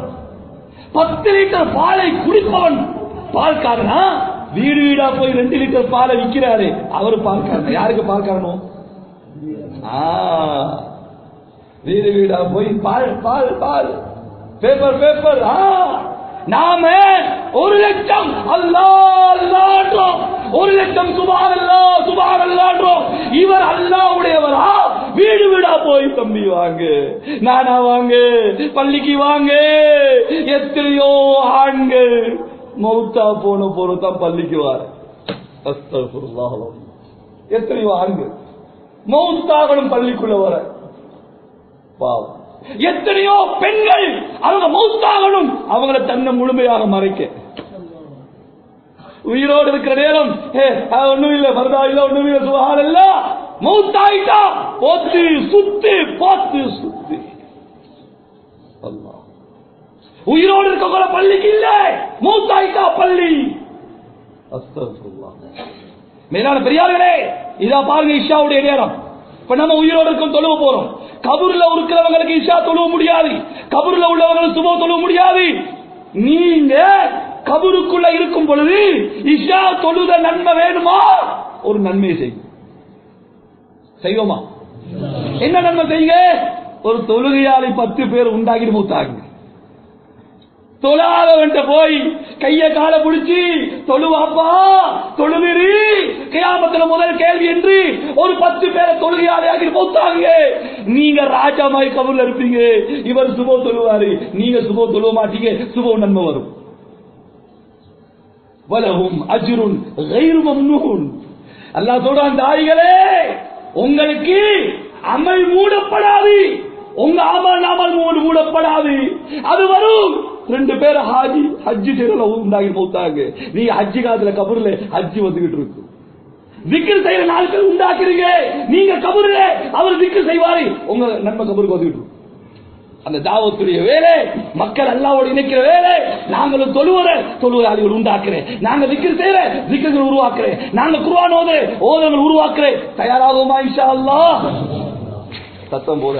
10 லிட்டர் பாலை குடிப்பவன் பால்காரனா? வீடு வீடா போய் 2 லிட்டர் பாலை விற்கிறாரு, அவரு பால்காரன். யாருக்கு பால்காரனும்? வீடு வீடா போய் பால் பால் பால் பேப்பர் பேப்பர். நாம 1 லட்சம் அல்லாஹ் அல்லாஹ்ன்றோம், 1 லட்சம் சுப்ஹானல்லாஹ் சுப்ஹானல்லாஹ்ன்றோம். இவர் அல்லாஹ்வுடையவரா? வீடு வீடா போய் தம்பி வாங்க, நானா வாங்க, பள்ளிக்கு வாங்க. எத்தனையோ ஆண்கள் மௌத்தா போன பொறுத்தான் பள்ளிக்கு வார. அஸ்தக்ஃபிருல்லாஹ். எத்தனையோ ஆண்கள் மௌத்தாகணும் பள்ளிக்குள்ள வர. பாவம். எத்தனையோ பெண்கள் அவங்க மௌத்தாகணும், அவங்களை தன்னை முழுமையாக மறைக்க. உயிரோடு இருக்கிற நேரம் ஒண்ணும் இல்ல, மருதா இல்ல, ஒண்ணும் இல்ல, சுகால் இல்ல, மௌத்தாயிட்டா போத்து சுத்து, போத்து சுத்து. அல்லாஹ். உயிரோடு இருக்க பள்ளிக்கு இல்ல, மௌத்தாயிட்டா பள்ளி. அஸ்தக்ஃபிருல்லாஹ். மேலான பெரியார்களே, இதா பாருங்க இஷாவுடைய நேரம். இப்ப நம்ம உயிரோடு இருக்கும் தொழுவ போறோம். கபூர்ல இருக்கிறவங்களுக்கு இஷா தொழுவ முடியாது, கபூர்ல உள்ளவங்களுக்கு சுப தொழுவ முடியாது. நீங்க கபூருக்குள்ள இருக்கும் பொழுது இஷா தொழுத நன்மை வேணுமா? ஒரு நன்மையை செய்வோமா? என்ன நன்மை செய்யுங்க? ஒரு தொழுகையாளி 10 பேர் உண்டாக்கி மூத்தாங்க. தொழாதவன்ட்ட போய் கைய கால பிடிச்சி தொழுவாப்பா தொழுவிரி கியாமத்துல முதல் கேள்வி என்று ஒரு 10 பேரை தொழுகையாளியாக்கி போத்தாங்க. நீங்க ராஜாமாய் கபூர்ல இருப்பீங்க, இவர் சுபோ தொழுவாரு, நீங்க சுபோ தொழுவ மாட்டீங்க, சுபோ நன்மை வரும். வலஹும் அஜ்ருன் கைரு மம்னூன். அல்லாஹ் சொல்றான், தாய்களே உங்களுக்கு அமல் மூடப்படாது, உங்க அமல் மூடப்படாது, அது வரும். 2 பேர் ஹாஜி ஹஜ்ஜி செய்யல உண்டாகி போத்தாங்க. நீங்க ஹஜ்ஜி காலத்துல கபூர்ல ஹஜ்ஜி வந்துகிட்டு இருக்கு. திக்ர் செய்யற நாட்கள் உண்டாக்குறீங்க, நீங்க கபூர்ல அவர் திக்ர் செய்வாரு, உங்க நன்மை கபூருக்கு வந்துகிட்டு இருக்கு. அந்த தாவத்துடைய வேலை, மக்கள் அல்லாஹ்வோடு இணைக்கிற வேலை. நாங்களும் தொழுவராளிகள் உண்டாக்குறேன், நாங்க திக்ர் செய்யற திக்ர்கள் உருவாக்குறேன், நாங்க குர்ஆன் ஓதுறவர்கள் உருவாக்குறேன். தயாராகுமா இன்ஷா அல்லாஹ்? சத்தம் போல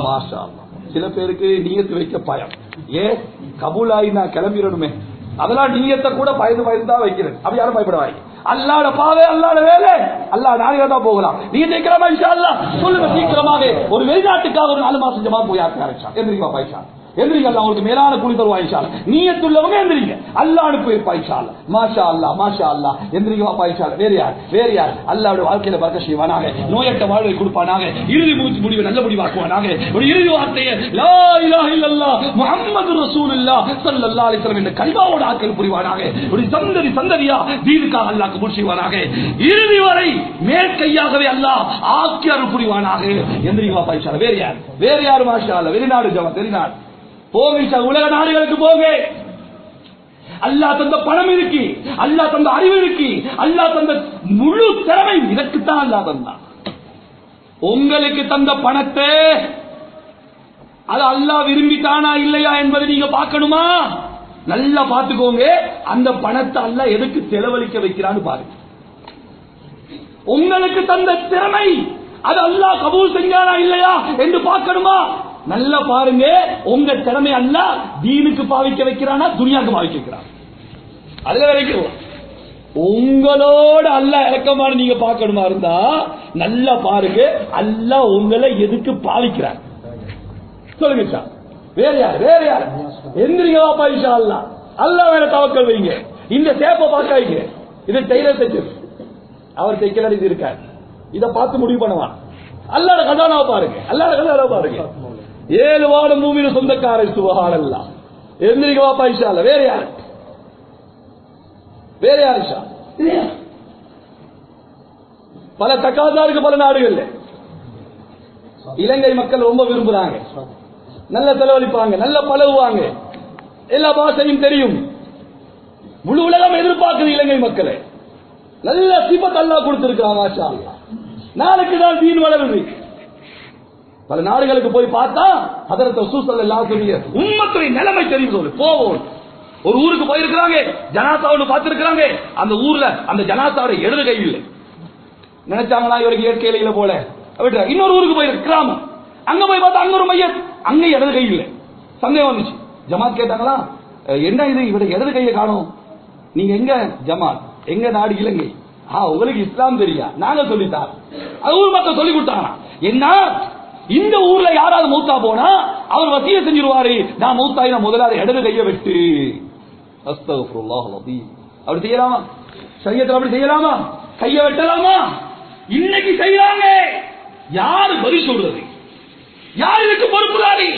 மாஷா அல்லாஹ். சில பேருக்கு நீயத்து வைக்க பயம். ஏன் கபூலாயி நான் கிளம்பிடணுமே, அதெல்லாம் நீயத்தை கூட பயந்து தான் வைக்கிறேன். அப்படி யாரும் பயப்படுவாங்க. அல்லாஹ்வுடைய பாதை, அல்லாஹ்வுடைய வேலை, அல்லாஹ் நாளைக்கு தான் போகலாம். நீங்க ஜெயிக்கலாமா இன்ஷா அல்லாஹ்? சொல்லுங்க சீக்கிரமாக. ஒரு வெளிநாட்டுக்காக ஒரு 4 மாசம் ஜமாத் போய் ஆரம்பிச்சா எந்திரிக்கா பைசா எந்திரிங்க, அல்லாஹ் உங்களுக்கு மேலான கூலி தருவா இன்ஷா அல்லாஹ். நீயத்துள்ளவங்க எந்திரிங்க, அல்லாஹ் அனுப்பியிருப்பா இன்ஷா அல்லாஹ். மாஷா அல்லாஹ் மாஷா அல்லாஹ். எந்திரிங்க வாப்பா இன்ஷா அல்லாஹ். வேற யார் அல்லாஹ்வுடைய வாழ்க்கையில பரக்கத் செய்வானாக, நோயற்ற வாழ்வை கொடுப்பானாக, இறுதி முடிவை நல்ல முடிவாக்குவானாக. ஒரு இறுதி வார்த்தையை லா இலாஹ இல்லல்லாஹ் முஹம்மது ரசூலுல்லாஹ் ஸல்லல்லாஹு அலைஹி வஸல்லம் என்ற கலிமாவோடு ஆக்கல் புரிவானாக. ஒரு சந்ததியா தீனுக்காக அல்லாஹ் கபூல் செய்வானாக. இறுதி வரை மேற்கையாகவே அல்லாஹ் ஆக்கி அருள் புரிவானாக. எந்திரிங்க வாப்பா இன்ஷா அல்லாஹ். வேற யார் மாஷா அல்லாஹ்? வெளிநாடு ஜமாத், வெளிநாடு போக, உலக நாடுகளுக்கு போக. அல்லாஹ் தந்த பணம் இருக்கு, அல்லாஹ் தந்த அறிவு இருக்கு, அல்லாஹ் தந்த முழு திறமை இதற்குத்தான் அல்லாஹ் தந்தான். உங்களுக்கு தந்த பணத்தை அது அல்லாஹ் விரும்பிட்டானா இல்லையா என்பதை நீங்க பார்க்கணுமா? நல்லா பார்த்துக்கோங்க. அந்த பணத்தை அல்லாஹ் எதுக்கு செலவழிக்க வைக்கிறான்னு பாருங்க. உங்களுக்கு தந்த திறமை அது அல்லாஹ் கபூல் செஞ்சானா இல்லையா என்று பார்க்கணுமா? நல்லா பாருங்க. உங்க திறமை அல்லாஹ் தீனுக்கு பாவிக்க வைக்கிறானா துனியாவுக்கு பாவிக்க வைக்கிறான்? அதுல வரைக்கும் உங்களோட அல்லாஹ் இறக்கமான நீங்க பார்க்கணுமா இருந்தா நல்லா பாருங்க. அல்லாஹ் உங்களை எதுக்கு பாவிக்கிறார் சொல்லுங்க சார். வேற யார்? எந்திரிங்க வாப்பா இன்ஷா அல்லாஹ். அல்லாஹ் வேற தவக்கல் வைங்க. இந்த சேப்பை பார்க்க வைங்க. இது டெய்லர் தைச்சு அவர் தைக்கல, இது இருக்காரு. இதை பார்த்து முடிவு பண்ணுவான். அல்லாஹ்வோட கதானாவை பாருங்க, அல்லாஹ்வோட கதானாவை பாருங்க. 7 வாரம் பூமியில சொந்தக்காரர் சுபஹானல்லாஹ். எந்திரிக்க வாப்பா இன்ஷா அல்லாஹ். வேற யார் இன்ஷா? பல தக்காதாருக்கு பல நாடுகள்ல இலங்கை மக்கள் ரொம்ப விரும்புறாங்க, நல்ல செலவழிப்பாங்க, நல்ல பழகுவாங்க, எல்லா பாஷையும் தெரியும். முழு உலகம் எதிர்பார்க்குது இலங்கை மக்களை. நல்ல சிபத் அல்லாஹ் கொடுத்திருக்கிறான் மாஷா அல்லாஹ். நாளைக்கு தான் தீன் வளருது. பல நாடுகளுக்கு போய் பார்த்தா ஹதரத் ரசூல் ஸல்லல்லாஹு அலைஹி வஸல்லம் உம்மத்துடைய நிலைமை தெரியும். சொல்லு போவோம். ஒரு ஊருக்கு போயிருக்கிறாங்க, ஜனாசாவோடு பார்த்திருக்கிறாங்க. அந்த ஊர்ல அந்த ஜனாசாவோட இடது கை இல்லை. நினைச்சாங்களா இவருக்கு இயற்கையில போல. இன்னொரு ஊருக்கு போயிருக்கு கிராமம், அங்க போய் பார்த்தா அங்க ஒரு மையம், அங்க இடது கை இல்லை. சந்தேகம் வந்துச்சு. ஜமாத் கேட்டாங்களா, என்ன இது இவருடைய இடது கையை காணும், நீங்க எங்க ஜமாத், எங்க நாடு இலங்கை, உங்களுக்கு இஸ்லாம் தெரியா, நாங்க சொல்லித்தார். அது ஊர் மக்கள் சொல்லி கொடுத்தாங்க. என்ன இந்த ஊர்ல யாராவது மூத்தா போனா அவர் வசிய செஞ்சிருவாரு, நான் மூத்தாயினா முதலாவது இடது கையை வெட்டு. அஸ்தக்ஃபிருல்லாஹ் அலீம். அப்படி செய்யலாமா? ஷரியத்துல அப்படி செய்யலாமா? கையை வெட்டலாமா? இன்னைக்கு செய்யறாங்க. யாரு பதில் சொல்றது? யார் இதுக்கு பொறுப்புதாரி?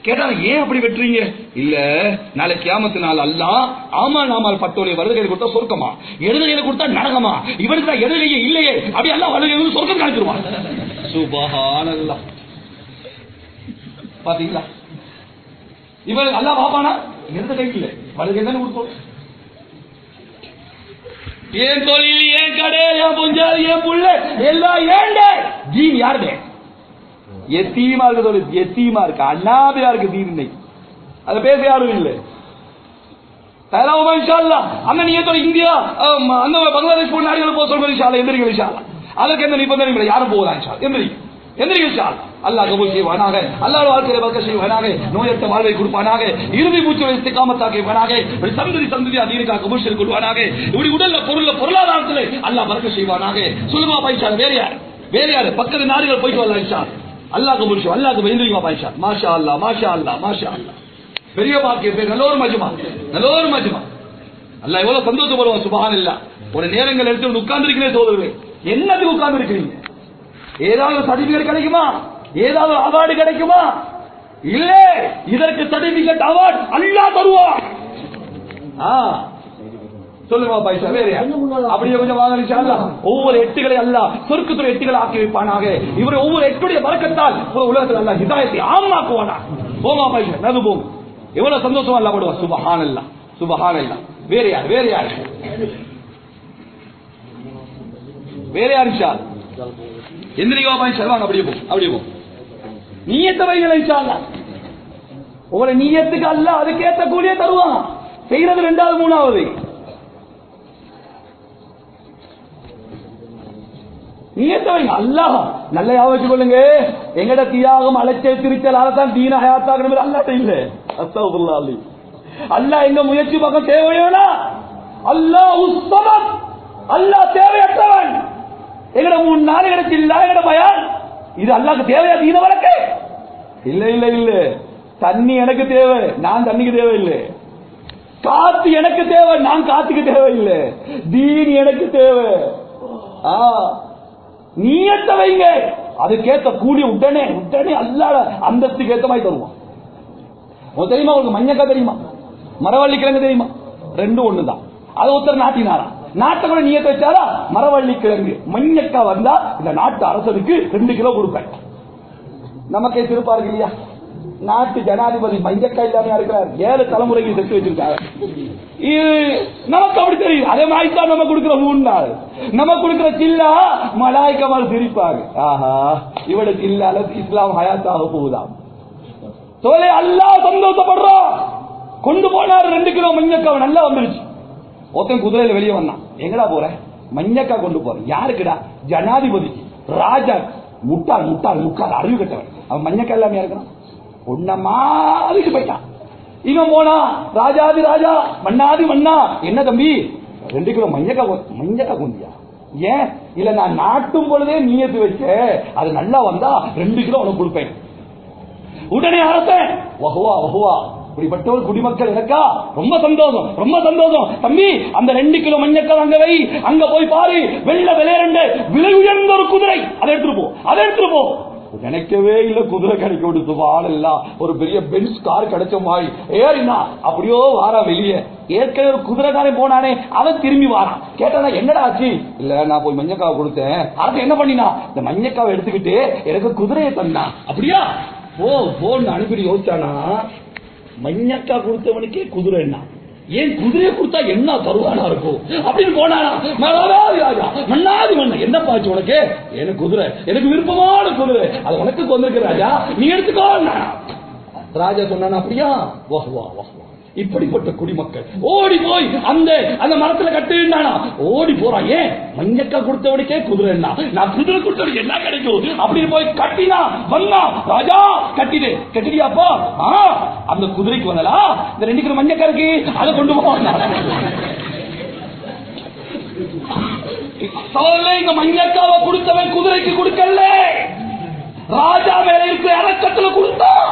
கேட்டாங்க ஏன் அப்படி வெட்டுறீங்க? இல்ல நாளைக்கு கியாமத்து நாள் அல்லாஹ் ஆமால் நாமால் பட்டோலை வலது கையில கொடுத்தா சொர்க்கமா, இடது கையில கொடுத்தா நரகமா, இவனுக்கு தான் இடது கையே இல்லையே, அப்படி எல்லாம் வலது கையில சொர்க்கம் காமிச்சிருவான். சுபஹானல்லாஹ். பாத்தீங்களா? இவனுக்கு அல்லாஹ் பாப்பானா இடது கை இல்ல வலது கை தானே கொடுத்தோம். ஏன் தொழில், ஏன் கடை, ஏன் புஞ்சாதி, ஏன் புள்ள எல்லாம் ஏண்ட ஜீன் யாருடைய எத்தீமா இருக்கு? தொழில் எத்தீமா இருக்கு, அண்ணாதையா இருக்கு தீன். இன்னைக்கு அதை பேச யாரும் இல்லை. அந்த நீயத்தோட இந்தியா அந்த பங்களாதேஷ் போன்ற நாடுகள் போக சொல்ற இன்ஷா அல்லாஹ். எந்திரிகள் இன்ஷா அல்லாஹ். அதற்கு எந்த நிபந்தனை யாரும் போகலாம் இன்ஷா அல்லாஹ். எந்திரிகள் இன்ஷா அல்லாஹ். அல்லாஹ் கபூல் செய்வானாக. அல்லாஹ் வாழ்க்கையில பரக்கத் செய்வானாக. நோயற்ற வாழ்வை கொடுப்பானாக. இறுதி மூச்சு இஸ்திகாமத்தாக்குவானாக. சந்ததி சந்ததி அதீனுக்காக கபூல் செய்து கொள்வானாக. இப்படி உடல்ல பொருள்ல பொருளாதாரத்தில் அல்லாஹ் பரக்கத் செய்வானாக. சொல்லுமா பைசா வேற யாரு பக்கத்து நாடுகள் போயிட்டு வரலாம் இன்ஷா அல்லாஹ். அல்லாஹ் கபூல் செய்வான். அல்லாஹ் எந்திரிங்க பைசா. மாஷா அல்லாஹ் மாஷா அல்லாஹ் மாஷா அல்லாஹ். பெரிய பாக்கியம், நல்ல ஒரு மஜ்மா, நல்ல ஒரு மஜ்மா. அல்லாஹ் எவ்வளவு சந்தோஷப்படுவான். சுப்ஹானல்லாஹ். ஒரு நேரங்கள் எடுத்து உட்கார்ந்து இருக்கிறேன் சோதரர்களே, என்னதுக்கு உட்கார்ந்து இருக்கிறீங்க? ஏதாவது சர்டிபிகேட் கிடைக்குமா? ஏதாவது அவார்டு கிடைக்குமா? இல்ல, இதற்கு சர்டிபிகேட் அவார்டு அல்லாஹ் தருவான். சொல்லுங்க பைசா வேற அப்படியே கொஞ்சம் வாங்க இன்ஷா அல்லாஹ். ஒவ்வொரு எட்டுகளை அல்லாஹ் சொர்க்கத்துடைய எட்டுகளை ஆக்கி வைப்பானாக. இவரை ஒவ்வொரு எட்டுடைய பரக்கத்தால் உலகத்தில் அல்லாஹ் ஹிதாயத்தை ஆமாக்குவானா. போமா பைசா நது போகும். எவ்வளவு சந்தோஷமா அல்லாஹ் படுவா. சுப்ஹானல்லாஹ் சுப்ஹானல்லாஹ். வேற யார் வேற யார் வேற யார் இன்ஷா அல்லாஹ். எந்திரிக்கா பைசா வாங்க. அப்படியே போகும் அப்படியே போகும். நியத்தை வைங்க இன்ஷா அல்லாஹ். ஒவ்வொரு நியத்துக்கு அல்லாஹ் அதுக்கேற்ற கூலியே தருவான். செய்யறது ரெண்டாவது மூணாவது. அல்லாஹ் நல்ல ஞாபகம் கொள்ளுங்க. எங்கட தியாகம் அலைச்சல் திருச்சல் அதான் தீன ஹயாத்தாக்கணும் அல்லாஹ் இல்ல. அஸ்தக்ஃபிருல்லாஹ் அலி. அல்லாஹ் எங்க முயற்சி பக்கம் தேவையோனா அல்லாஹ் உஸ்ஸமத். அல்லாஹ் தேவையற்றவன். எங்கட 3 நாள் கிடைச்சில்ல எங்கட பயான் இது அல்லாஹ்க்கு தேவையா? தீன வழக்கு இல்ல இல்ல இல்ல. தண்ணி எனக்கு தேவை, நான் தண்ணிக்கு தேவை இல்லை. காத்து எனக்கு தேவை, நான் காத்துக்கு தேவை இல்லை. தீன் எனக்கு தேவை. நீயத்தை வைங்க, அதுக்கேற்ற கூலி உடனே உடனே அல்லாஹ் அந்தஸ்துக்கு ஏற்ற மாதிரி தருவான். தெரியுமா உங்களுக்கு? மஞ்சக்கா தெரியுமா? மரவள்ளி கிழங்கு தெரியுமா? ரெண்டும் ஒண்ணுதான். அது ஒருத்தர் நாட்டினாரா? நாட்டை கூட நீயத்தை வச்சாரா? மரவள்ளி கிழங்கு மஞ்சக்கா வந்தா இந்த நாட்டு அரசனுக்கு 2 கிலோ கொடுப்பேன். நமக்கே திருப்பாரு இல்லையா? நாட்டு ஜனாதிபதி மஞ்சக்கா இல்லாம இருக்கிறார். 7 தலைமுறைக்கு செத்து வச்சிருக்காரு. நமக்கு அப்படி தெரியும். அதே மாதிரி தான் நம்ம கொடுக்கிற 3 நாள் நம்ம கொடுக்கிற சில்லா மலாய்க்கமால் சிரிப்பாங்க. ஆஹா, இவட சில்லால இஸ்லாம் ஹயாத்தாக போகுதாம். சோலே அல்லாஹ் சந்தோஷப்படுறோம். கொண்டு போனார் 2 கிலோ மஞ்சக்காவை. நல்லா வந்துருச்சு. ஒருத்தன் குதிரையில வெளியே வந்தான். எங்கடா போற? மஞ்சக்கா கொண்டு போற. யாருக்குடா? ஜனாதிபதிக்கு. ராஜா. முட்டாள் முட்டாள் முட்டாள் அறிவு கட்டவன். அவன் மஞ்சக்கா இல்லாம இருக்கிறான். ஒன்ன மாதிரி போயிட்டான். இவன் போனா ராஜாதி ராஜா மன்னாதி மன்னா. என்ன தம்பி 2 கிலோ மஞ்சக்கா கொண்டியா? ஏன் இல்ல நான் நாட்டும் பொழுதே நீயத்து வச்ச அது நல்லா வந்தா 2 கிலோ உனக்கு கொடுப்பேன். உடனே அரசன் வகுவா வகுவா. இப்படிப்பட்ட ஒரு குடிமக்கள் எனக்கா? ரொம்ப சந்தோஷம் ரொம்ப சந்தோஷம். தம்பி அந்த 2 கிலோ மஞ்சக்கா அங்க வை. அங்க போய் பாரு, வெள்ள விளையாண்டு விலை உயர்ந்த ஒரு குதிரை. அதை எடுத்துட்டு போ, அதை எடுத்துட்டு போ. நினைக்கவே இல்ல குதிரை கிடைக்க விடுத்து. ஆளெல்லாம் ஒரு பெரிய பென்ஸ் கார் கிடைச்ச மாதிரி ஏறினா அப்படியோ வாரா வெளியே. ஏற்கனவே ஒரு குதிரைக்காரன் போனானே அவன் திரும்பி வாரான். கேட்டானா என்னடா ஆச்சு? இல்ல நான் போய் மஞ்சக்காவை கொடுத்தேன். அரசு என்ன பண்ணினா இந்த மஞ்சக்காவை எடுத்துக்கிட்டு எனக்கு குதிரையை தந்தான். அப்படியா? போன்னு அனுப்பிட்டு யோசிச்சானா மஞ்சக்கா கொடுத்தவனுக்கே குதிரை என்ன? ஏன் குதிரையை கொடுத்தா என்ன தருவானா இருக்கும் அப்படின்னு போனானா. மன்னாதி மன்ன என்ன பாச்சு உனக்கு? எனக்கு குதிரை, எனக்கு விருப்பமான குதிரை, அது உனக்கு வந்திருக்கு ராஜா, நீ எடுத்துக்கோ. ராஜா சொன்னானா அப்படியா? வாஹ் வா வா. இப்படிப்பட்ட குடிமக்கள் ஓடி போய் அந்த அந்த மரத்துல கட்டுனானா ஓடி போறான். ஏன்? மஞ்சக்கா கொடுத்தவனுக்கே குதிரை என்ன, நான் குதிரை கொடுத்தவனுக்கு என்ன கிடைக்கும் அப்படின்னு போய் கட்டினா வந்தா. ராஜா கட்டிடு. கட்டிடியாப்பா? அந்த குதிரைக்கு வந்தலா இந்த 2 கிலோ மஞ்சக்கா இருக்கு, அதை கொண்டு போவாங்க. இந்த மஞ்சக்காவை கொடுத்தவன் குதிரைக்கு கொடுக்கல, ராஜா மேல இருக்கிற இறக்கத்துல கொடுத்தான்.